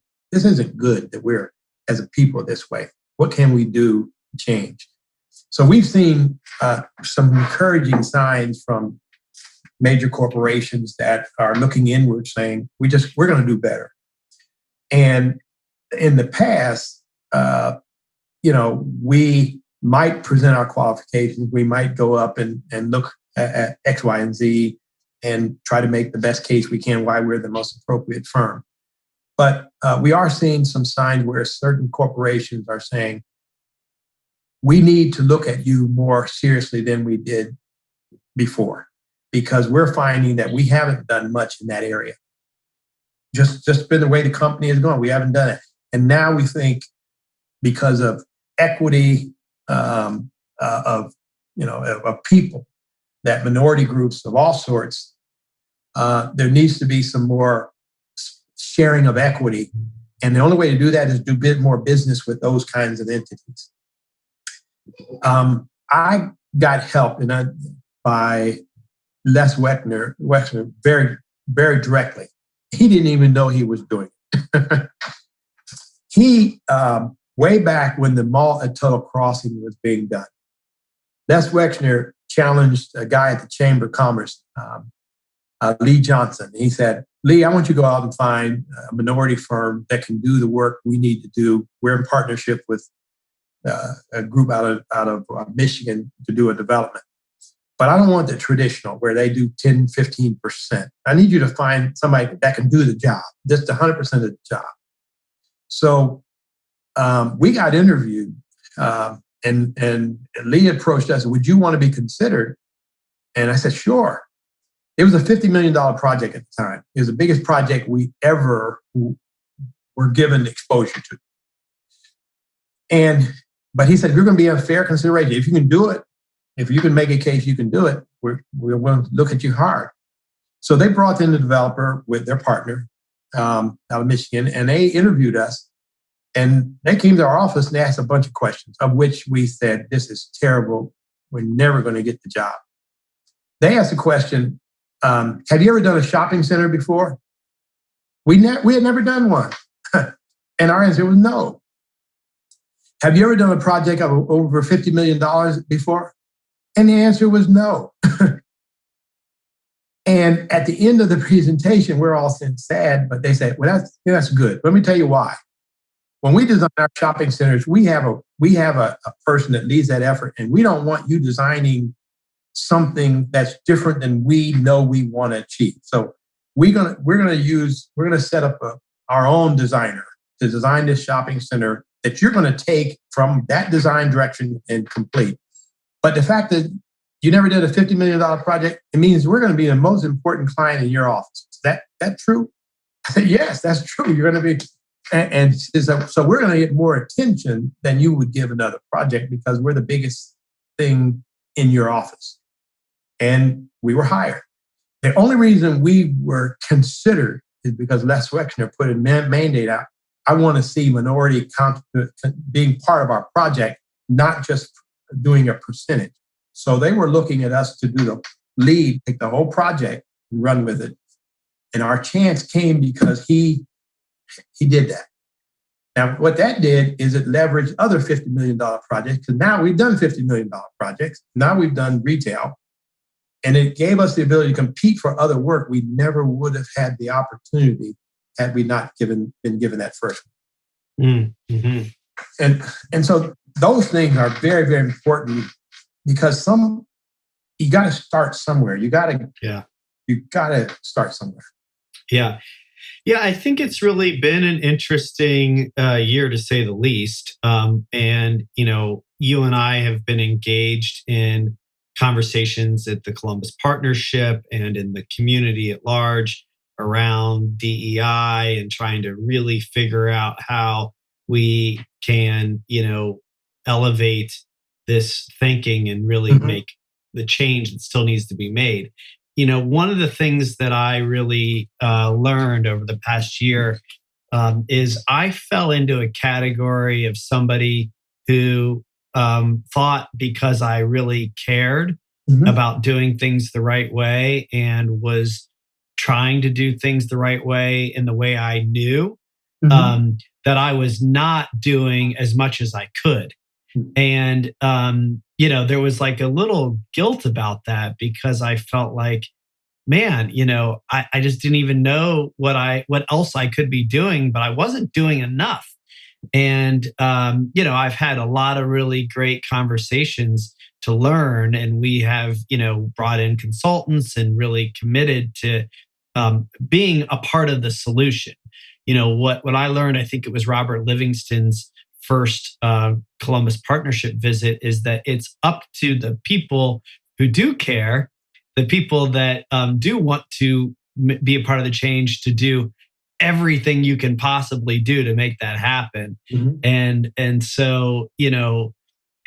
good that we're as a people this way. What can we do to change? So we've seen some encouraging signs from major corporations that are looking inward, saying we're going to do better. And in the past, we might present our qualifications. We might go up and look at X, Y, and Z and try to make the best case we can why we're the most appropriate firm. But we are seeing some signs where certain corporations are saying, we need to look at you more seriously than we did before, because we're finding that we haven't done much in that area. Just been the way the company is going. We haven't done it. And now we think because of equity of people, that minority groups of all sorts, there needs to be some more sharing of equity. And the only way to do that is do a bit more business with those kinds of entities. I got help by Les Wexner very, very directly. He didn't even know he was doing it. He, way back when the mall at Tuttle Crossing was being done, Les Wexner challenged a guy at the Chamber of Commerce, Lee Johnson. He said, Lee, I want you to go out and find a minority firm that can do the work we need to do. We're in partnership with a group out of Michigan to do a development. But I don't want the traditional where they do 10, 15%. I need you to find somebody that can do the job, just 100% of the job. So we got interviewed, and Lee approached us, would you want to be considered? And I said, sure. It was a $50 million project at the time. It was the biggest project we ever were given exposure to. But he said, you're going to be a fair consideration. If you can do it, if you can make a case you can do it, we're going to look at you hard. So they brought in the developer with their partner out of Michigan, and they interviewed us. And they came to our office and they asked a bunch of questions, of which we said, this is terrible. We're never going to get the job. They asked a question, have you ever done a shopping center before? We had never done one. And our answer was no. Have you ever done a project of over $50 million before? And the answer was no. And at the end of the presentation, we're all sad, but they said, well, that's good. Let me tell you why. When we design our shopping centers, we have a person that leads that effort, and we don't want you designing something that's different than we know we want to achieve. So we're gonna set up our own designer to design this shopping center that you're going to take from that design direction and complete. But the fact that you never did a $50 million project, it means we're going to be the most important client in your office. Is that true? I said, yes, that's true. You're going to be, and so we're going to get more attention than you would give another project because we're the biggest thing in your office. And we were hired. The only reason we were considered is because Les Wexner put a mandate out. I want to see minority being part of our project, not just doing a percentage. So they were looking at us to do the lead, take the whole project and run with it. And our chance came because he did that. Now, what that did is it leveraged other $50 million projects, because now we've done $50 million projects. Now we've done retail. And it gave us the ability to compete for other work we never would have had the opportunity had we not been given that first one. Mm-hmm. And so those things are very, very important because you got to start somewhere. You got to start somewhere. Yeah. Yeah, I think it's really been an interesting year to say the least. And, you and I have been engaged in conversations at the Columbus Partnership and in the community at large around DEI and trying to really figure out how we can, elevate this thinking and really make the change that still needs to be made. One of the things that I really learned over the past year is I fell into a category of somebody who thought because I really cared about doing things the right way and was trying to do things the right way in the way I knew, that I was not doing as much as I could. And, there was like a little guilt about that because I felt like, man, I just didn't even know what else I could be doing, but I wasn't doing enough. And, I've had a lot of really great conversations to learn, and we have, brought in consultants and really committed to being a part of the solution. what I learned, I think it was Robert Livingston's first Columbus partnership visit, is that it's up to the people who do care, the people that do want to be a part of the change, to do everything you can possibly do to make that happen. And so,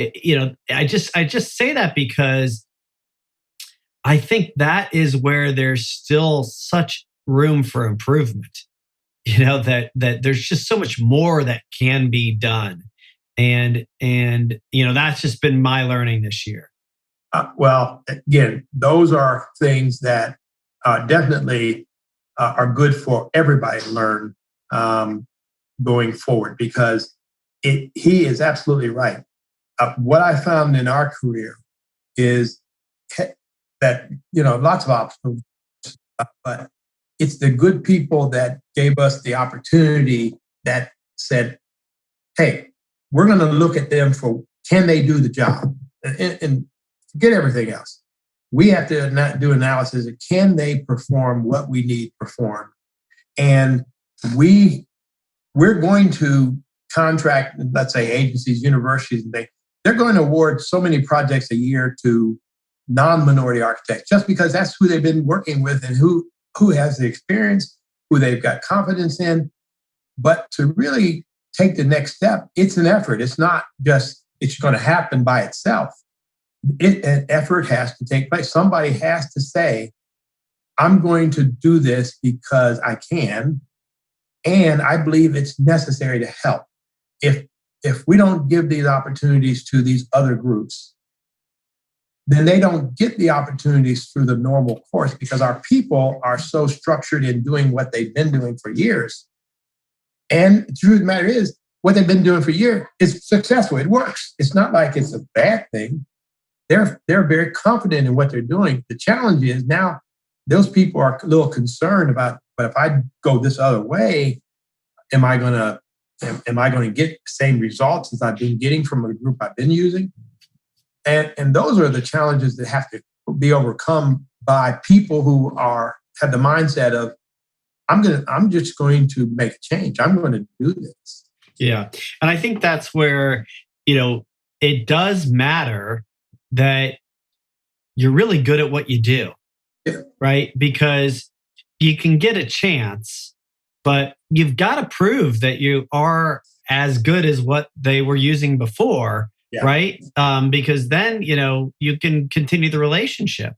I just say that because I think that is where there's still such room for improvement. That there's just so much more that can be done. And that's just been my learning this year. Well, again, those are things that definitely are good for everybody to learn going forward, because he is absolutely right. What I found in our career is that, lots of obstacles, but it's the good people that gave us the opportunity, that said, hey, we're going to look at them for, can they do the job? And forget everything else. We have to do analysis of, can they perform what we need to perform? And we're going to contract, let's say, agencies, universities, and they're going to award so many projects a year to non-minority architects, just because that's who they've been working with and who has the experience, who they've got confidence in. But to really take the next step, it's an effort. It's not just, it's going to happen by itself. An effort has to take place. Somebody has to say, I'm going to do this because I can, and I believe it's necessary to help. If we don't give these opportunities to these other groups, then they don't get the opportunities through the normal course, because our people are so structured in doing what they've been doing for years. And the truth of the matter is, what they've been doing for years is successful. It works. It's not like it's a bad thing. They're very confident in what they're doing. The challenge is now those people are a little concerned about, but if I go this other way, am I going to get the same results as I've been getting from a group I've been using? And those are the challenges that have to be overcome by people who have the mindset of, I'm just going to make a change. I'm going to do this. Yeah. And I think that's where, it does matter that you're really good at what you do. Yeah. Right? Because you can get a chance, but you've got to prove that you are as good as what they were using before. Yeah. Right? Because then, you can continue the relationship,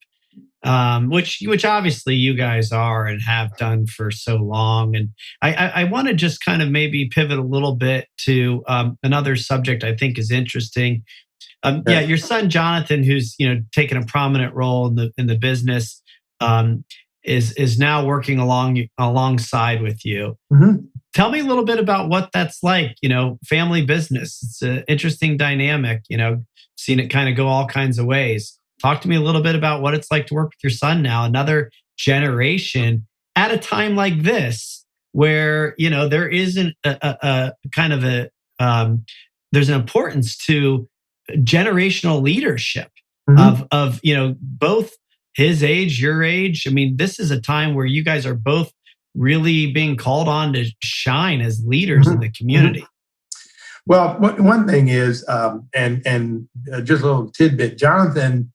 which obviously you guys are and have done for so long. And I want to just kind of maybe pivot a little bit to another subject I think is interesting. Your son Jonathan, who's taken a prominent role in the business, is now working alongside with you. Mm-hmm. Tell me a little bit about what that's like, family business. It's an interesting dynamic, seen it kind of go all kinds of ways. Talk to me a little bit about what it's like to work with your son now, another generation, at a time like this, where, there isn't a kind of there's an importance to generational leadership. Mm-hmm. of both his age, your age. I mean, this is a time where you guys are both really being called on to shine as leaders in the community. Mm-hmm. Well, one thing is, and just a little tidbit, Jonathan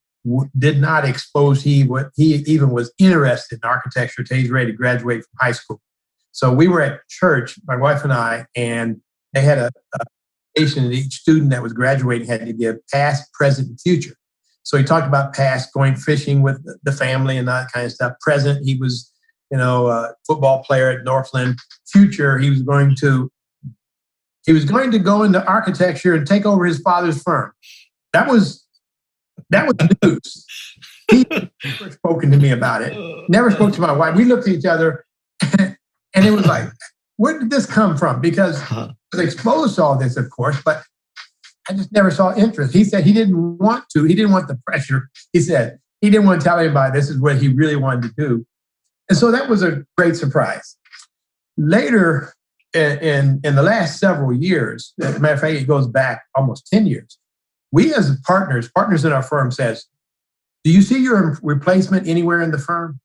did not expose he even was interested in architecture till he's ready to graduate from high school. So we were at church, my wife and I, and they had a presentation that each student that was graduating had to give past, present, and future. So he talked about past, going fishing with the family and that kind of stuff. Present, he was a football player at Northland. Future, he was going to go into architecture and take over his father's firm. That was news. He never spoken to me about it. Never spoke to my wife. We looked at each other, and it was like, where did this come from? Because I was exposed to all this, of course, but I just never saw interest. He said he didn't want to. He didn't want the pressure. He said he didn't want to tell anybody this is what he really wanted to do. And so that was a great surprise. Later, in the last several years, as a matter of fact, it goes back almost 10 years, we as partners in our firm says, do you see your replacement anywhere in the firm?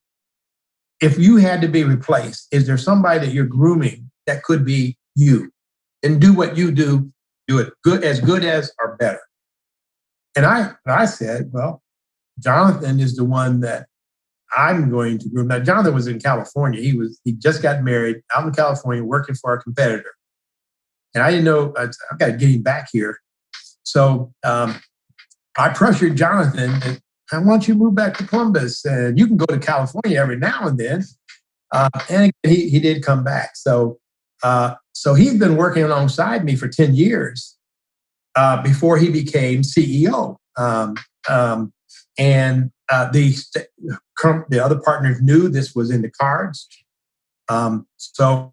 If you had to be replaced, is there somebody that you're grooming that could be you, and do what you do. Do it good as or better. And I said, well, Jonathan is the one that I'm going to groom. Now, Jonathan was in California. He just got married out in California, working for a competitor. And I didn't know, I've got to get him back here. So I pressured Jonathan that, I want you to move back to Columbus, and you can go to California every now and then. And he did come back. So he's been working alongside me for 10 years before he became CEO. And the other partners knew this was in the cards. So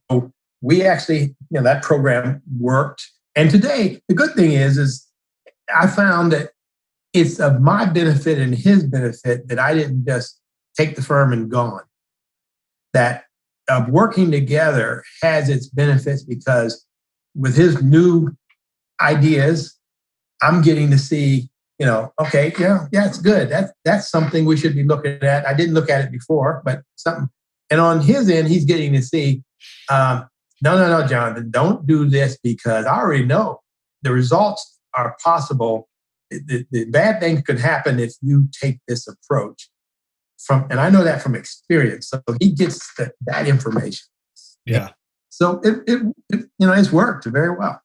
we actually, that program worked. And today, the good thing is I found that it's of my benefit and his benefit that I didn't just take the firm and gone. That working together has its benefits, because with his new ideas, I'm getting to see, okay, yeah, it's good. That's something we should be looking at. I didn't look at it before, but something. And on his end, he's getting to see, no, Jonathan, don't do this, because I already know the results are possible. The bad things could happen if you take this approach. And I know that from experience. So he gets that information. Yeah. So it's worked very well.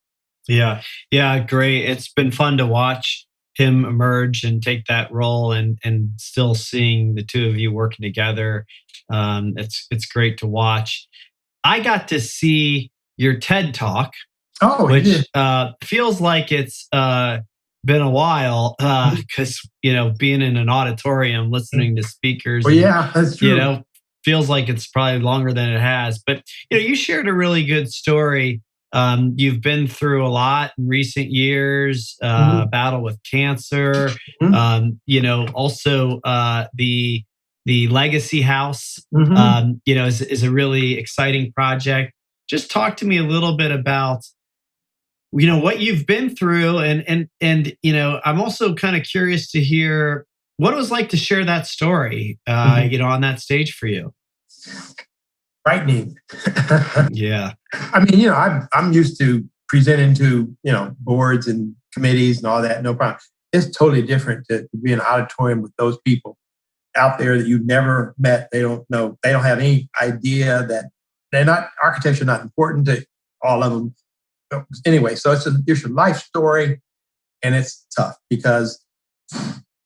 Yeah. Yeah. Great. It's been fun to watch him emerge and take that role, and still seeing the two of you working together. It's great to watch. I got to see your TED Talk, which feels like it's been a while, because being in an auditorium listening to speakers, that's true. Feels like it's probably longer than it has. But you shared a really good story. You've been through a lot in recent years, battle with cancer. Also the Legacy House, is a really exciting project. Just talk to me a little bit about what you've been through, and I'm also kind of curious to hear what it was like to share that story, on that stage for you. Frightening. Yeah. I mean, I'm used to presenting to boards and committees and all that. No problem. It's totally different to be in an auditorium with those people out there that you've never met. They don't know. They don't have any idea that architecture not important to all of them. Anyway, so it's your life story, and it's tough because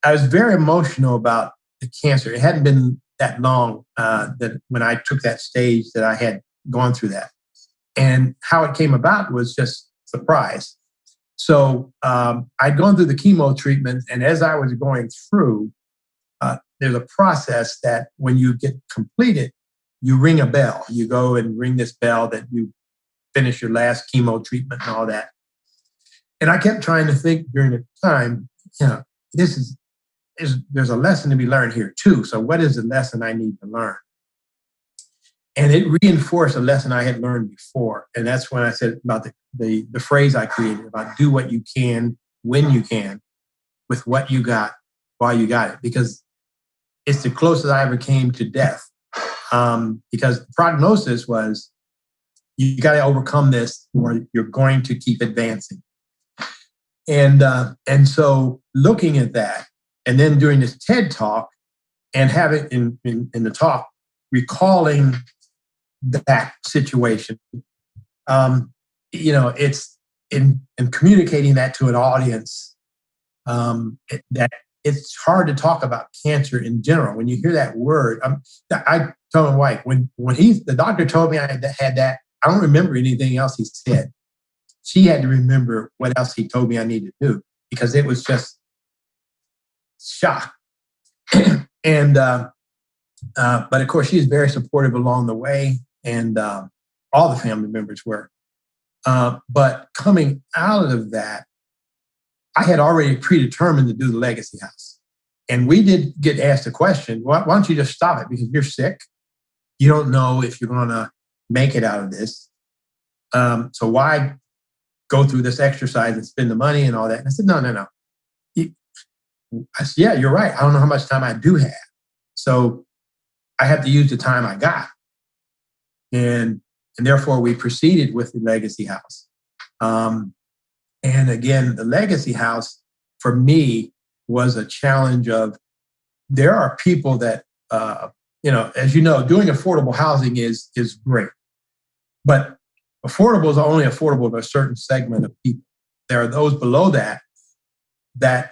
I was very emotional about the cancer. It hadn't been that long that when I took that stage that I had gone through that, and how it came about was just surprise. So I'd gone through the chemo treatment, and as I was going through, there's a process that when you get completed, you ring a bell. You go and ring this bell that you finish your last chemo treatment and all that. And I kept trying to think during the time, there's a lesson to be learned here too. So what is the lesson I need to learn? And it reinforced a lesson I had learned before. And that's when I said about the phrase I created about do what you can, when you can, with what you got, while you got it. Because it's the closest I ever came to death. Because the prognosis was, you got to overcome this or you're going to keep advancing. And so looking at that, and then doing this TED Talk and having in the talk, recalling that situation, it's in communicating that to an audience, that it's hard to talk about cancer in general. When you hear that word, I told my wife, when the doctor told me I had that, I don't remember anything else he said. She had to remember what else he told me I needed to do, because it was just shock. And but of course, she's very supportive along the way, and all the family members were. But coming out of that, I had already predetermined to do the Legacy House. And we did get asked a question, why don't you just stop it? Because you're sick. You don't know if you're going to make it out of this. So why go through this exercise and spend the money and all that? And I said, no. I said, yeah, you're right. I don't know how much time I do have. So I have to use the time I got. And And therefore, we proceeded with the legacy house. And again, the legacy house for me was a challenge of there are people that, as you know, doing affordable housing is great. But affordable is only affordable to a certain segment of people. There are those below that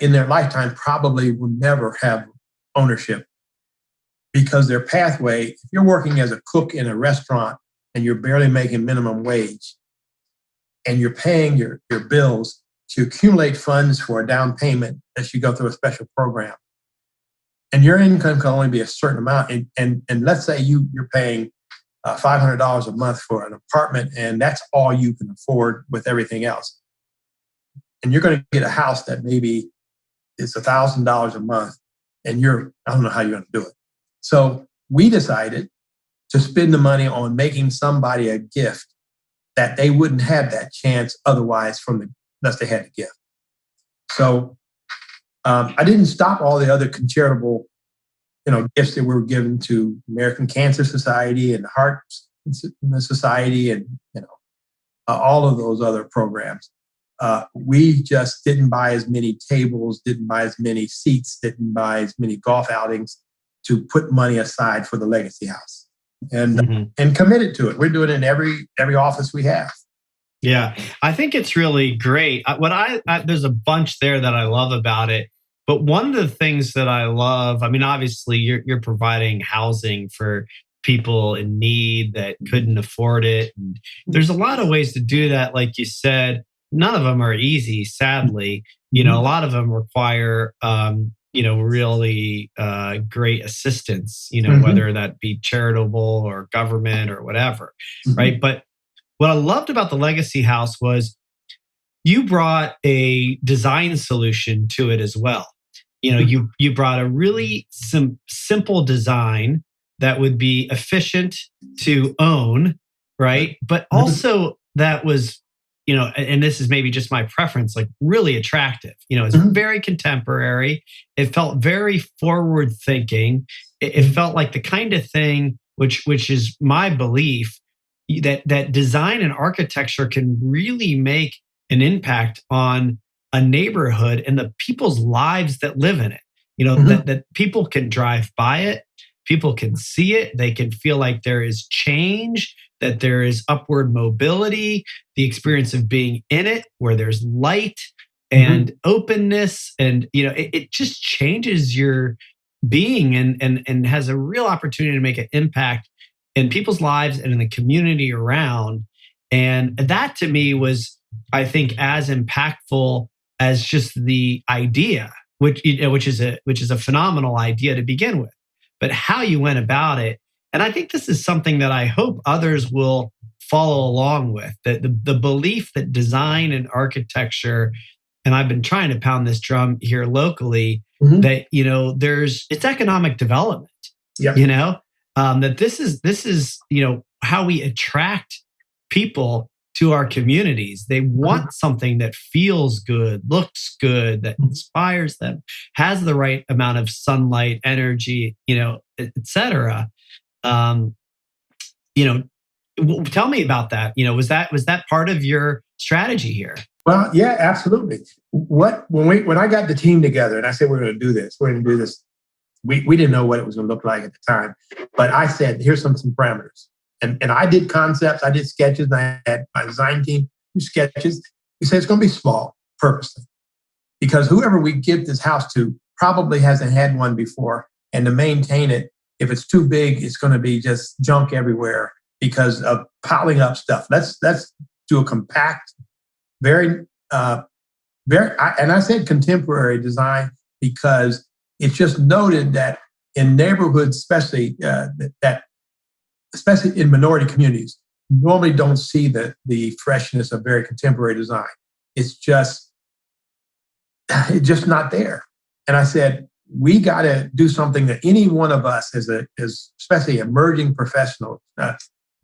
in their lifetime probably will never have ownership because their pathway, if you're working as a cook in a restaurant and you're barely making minimum wage and you're paying your bills to accumulate funds for a down payment as you go through a special program, and your income can only be a certain amount, and let's say you're paying $500 a month for an apartment, and that's all you can afford with everything else. And you're going to get a house that maybe is $1,000 a month, and I don't know how you're going to do it. So we decided to spend the money on making somebody a gift that they wouldn't have that chance otherwise unless they had the gift. So I didn't stop all the other charitable gifts that were given to American Cancer Society and the Heart Society and all of those other programs. We just didn't buy as many tables, didn't buy as many seats, didn't buy as many golf outings to put money aside for the legacy house and committed to it. We're doing it in every office we have. Yeah, I think it's really great. There's a bunch there that I love about it. But one of the things that I love, I mean, obviously you're providing housing for people in need that couldn't afford it. And there's a lot of ways to do that. Like you said, none of them are easy, sadly. A lot of them require, really great assistance, whether that be charitable or government or whatever, right? But what I loved about the Legacy House was you brought a design solution to it as well. You brought a really simple design that would be efficient to own, right? But also that was, and this is maybe just my preference, like really attractive. It's very contemporary. It felt very forward thinking. It felt like the kind of thing which is my belief that design and architecture can really make an impact on a neighborhood and the people's lives that live in it. That people can drive by it, people can see it, they can feel like there is change, that there is upward mobility, the experience of being in it, where there's light and openness, and it just changes your being and has a real opportunity to make an impact in people's lives and in the community around. And that to me was, I think, as impactful as just the idea, which is a phenomenal idea to begin with, but how you went about it. And I think this is something that I hope others will follow along with, the belief that design and architecture, and I've been trying to pound this drum here locally, that it's economic development. That this is how we attract people to our communities. They want something that feels good, looks good, that inspires them, has the right amount of sunlight, energy, et cetera. Tell me about that. Was that part of your strategy here? Well, yeah, absolutely. When I got the team together and I said, we're going to do this, we didn't know what it was going to look like at the time, but I said, here's some parameters. And I did concepts, I did sketches, and I had my design team do sketches. We said it's going to be small, purposely, because whoever we give this house to probably hasn't had one before, and to maintain it, if it's too big, it's going to be just junk everywhere because of piling up stuff. Let's do a compact, very, and I said contemporary design because it's just noted that in neighborhoods, especially especially in minority communities, normally don't see the freshness of very contemporary design. It's just not there. And I said, we got to do something that any one of us, as especially emerging professionals,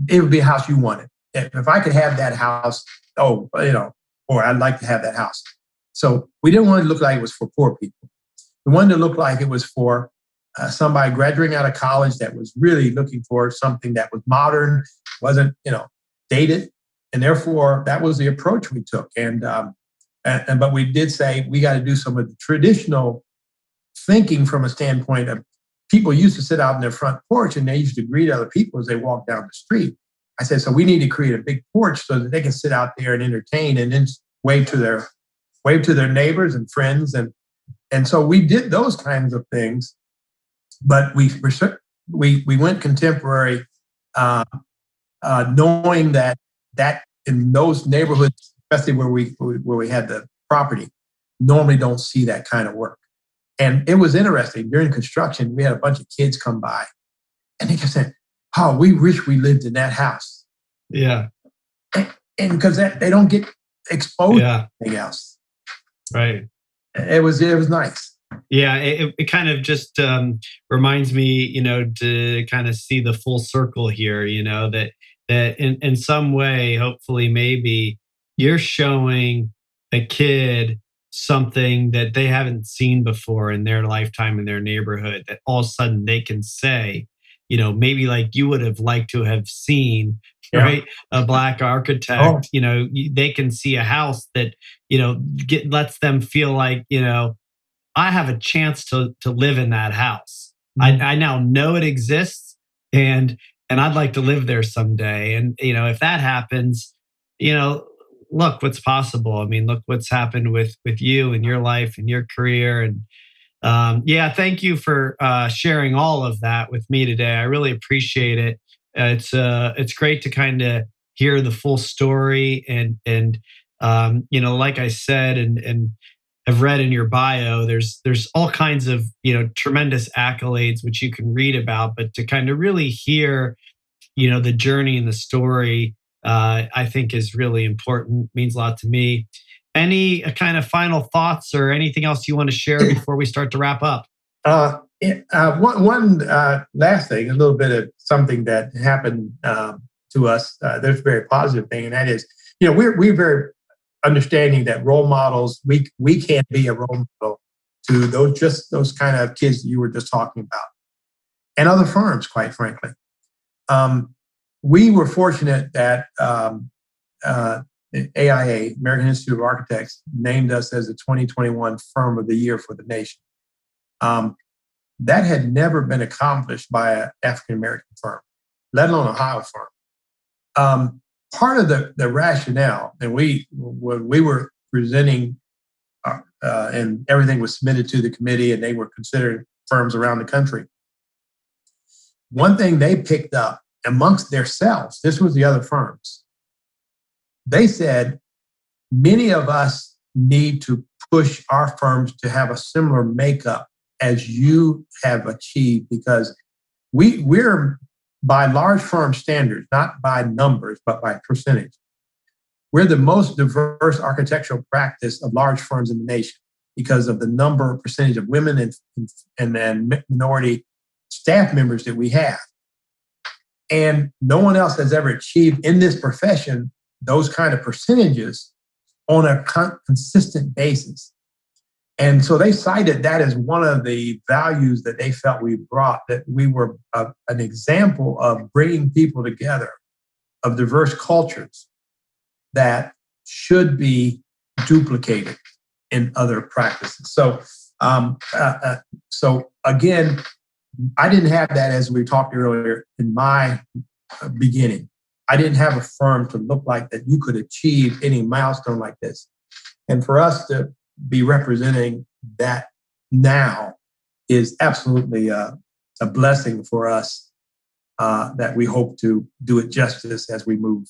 it would be a house you wanted. If I could have that house, or I'd like to have that house. So we didn't want it to look like it was for poor people. We wanted to look like it was for somebody graduating out of college that was really looking for something that was modern, wasn't, dated, and therefore that was the approach we took. But we did say we got to do some of the traditional thinking from a standpoint of people used to sit out in their front porch and they used to greet other people as they walked down the street. I said, so we need to create a big porch so that they can sit out there and entertain and then wave to their neighbors and friends. And so we did those kinds of things, but we went contemporary, knowing that in those neighborhoods, especially where we had the property, normally don't see that kind of work. And it was interesting. During construction, we had a bunch of kids come by and they kept saying, oh, we wish we lived in that house. Yeah. And because they don't get exposed to anything else. Right. It was nice. Yeah. It kind of just reminds me, to kind of see the full circle here, that in some way, hopefully, maybe you're showing a kid something that they haven't seen before in their lifetime in their neighborhood, that all of a sudden they can say, maybe like you would have liked to have seen, right? A Black architect, they can see a house that, lets them feel like, I have a chance to live in that house. Mm-hmm. I now know it exists and I'd like to live there someday. And, if that happens, look what's possible. I mean, look what's happened with you and your life and your career. And thank you for sharing all of that with me today. I really appreciate it. It's great to kind of hear the full story and like I said, and have read in your bio, there's all kinds of, tremendous accolades, which you can read about, but to kind of really hear, the journey and the story, I think is really important, means a lot to me. Any kind of final thoughts or anything else you want to share before we start to wrap up? One last thing, a little bit of something that happened to us. There's a very positive thing, and that is, we're very understanding that role models, we can't be a role model to those kind of kids that you were just talking about, and other firms, quite frankly. We were fortunate that AIA, American Institute of Architects, named us as the 2021 Firm of the Year for the nation. That had never been accomplished by an African-American firm, let alone a Ohio firm. Part of the rationale, and when we were presenting and everything was submitted to the committee and they were considered firms around the country, one thing they picked up amongst themselves, this was the other firms, they said, many of us need to push our firms to have a similar makeup as you have achieved, because we're by large firm standards, not by numbers, but by percentage. We're the most diverse architectural practice of large firms in the nation because of the percentage of women and minority staff members that we have. And no one else has ever achieved in this profession those kind of percentages on a consistent basis. And so they cited that as one of the values that they felt we brought, that we were an example of bringing people together of diverse cultures that should be duplicated in other practices. So again, I didn't have that, as we talked earlier, in my beginning. I didn't have a firm to look like that you could achieve any milestone like this. And for us to be representing that now is absolutely a blessing for us, that we hope to do it justice as we move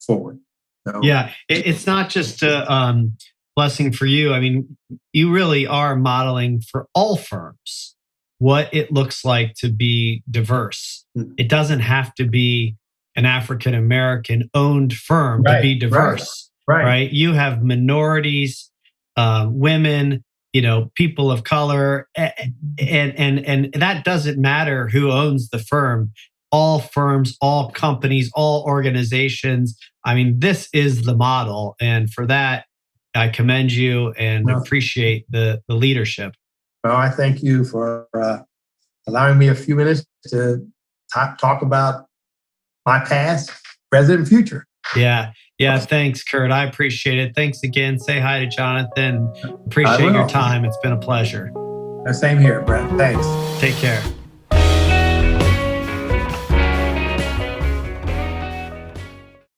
forward. So, yeah, it's not just a blessing for you. I mean, you really are modeling for all firms what it looks like to be diverse. It doesn't have to be an African-American owned firm to be diverse, right? You have minorities, women, people of color, and that doesn't matter who owns the firm. All firms, all companies, all organizations. I mean, this is the model. And for that, I commend you and appreciate the leadership. Well, I thank you for allowing me a few minutes to talk about my past, present, and future. Yeah. Yeah. Thanks, Curt. I appreciate it. Thanks again. Say hi to Jonathan. I Appreciate your will. time. It's been a pleasure. Same here, Brett. Thanks. Take care.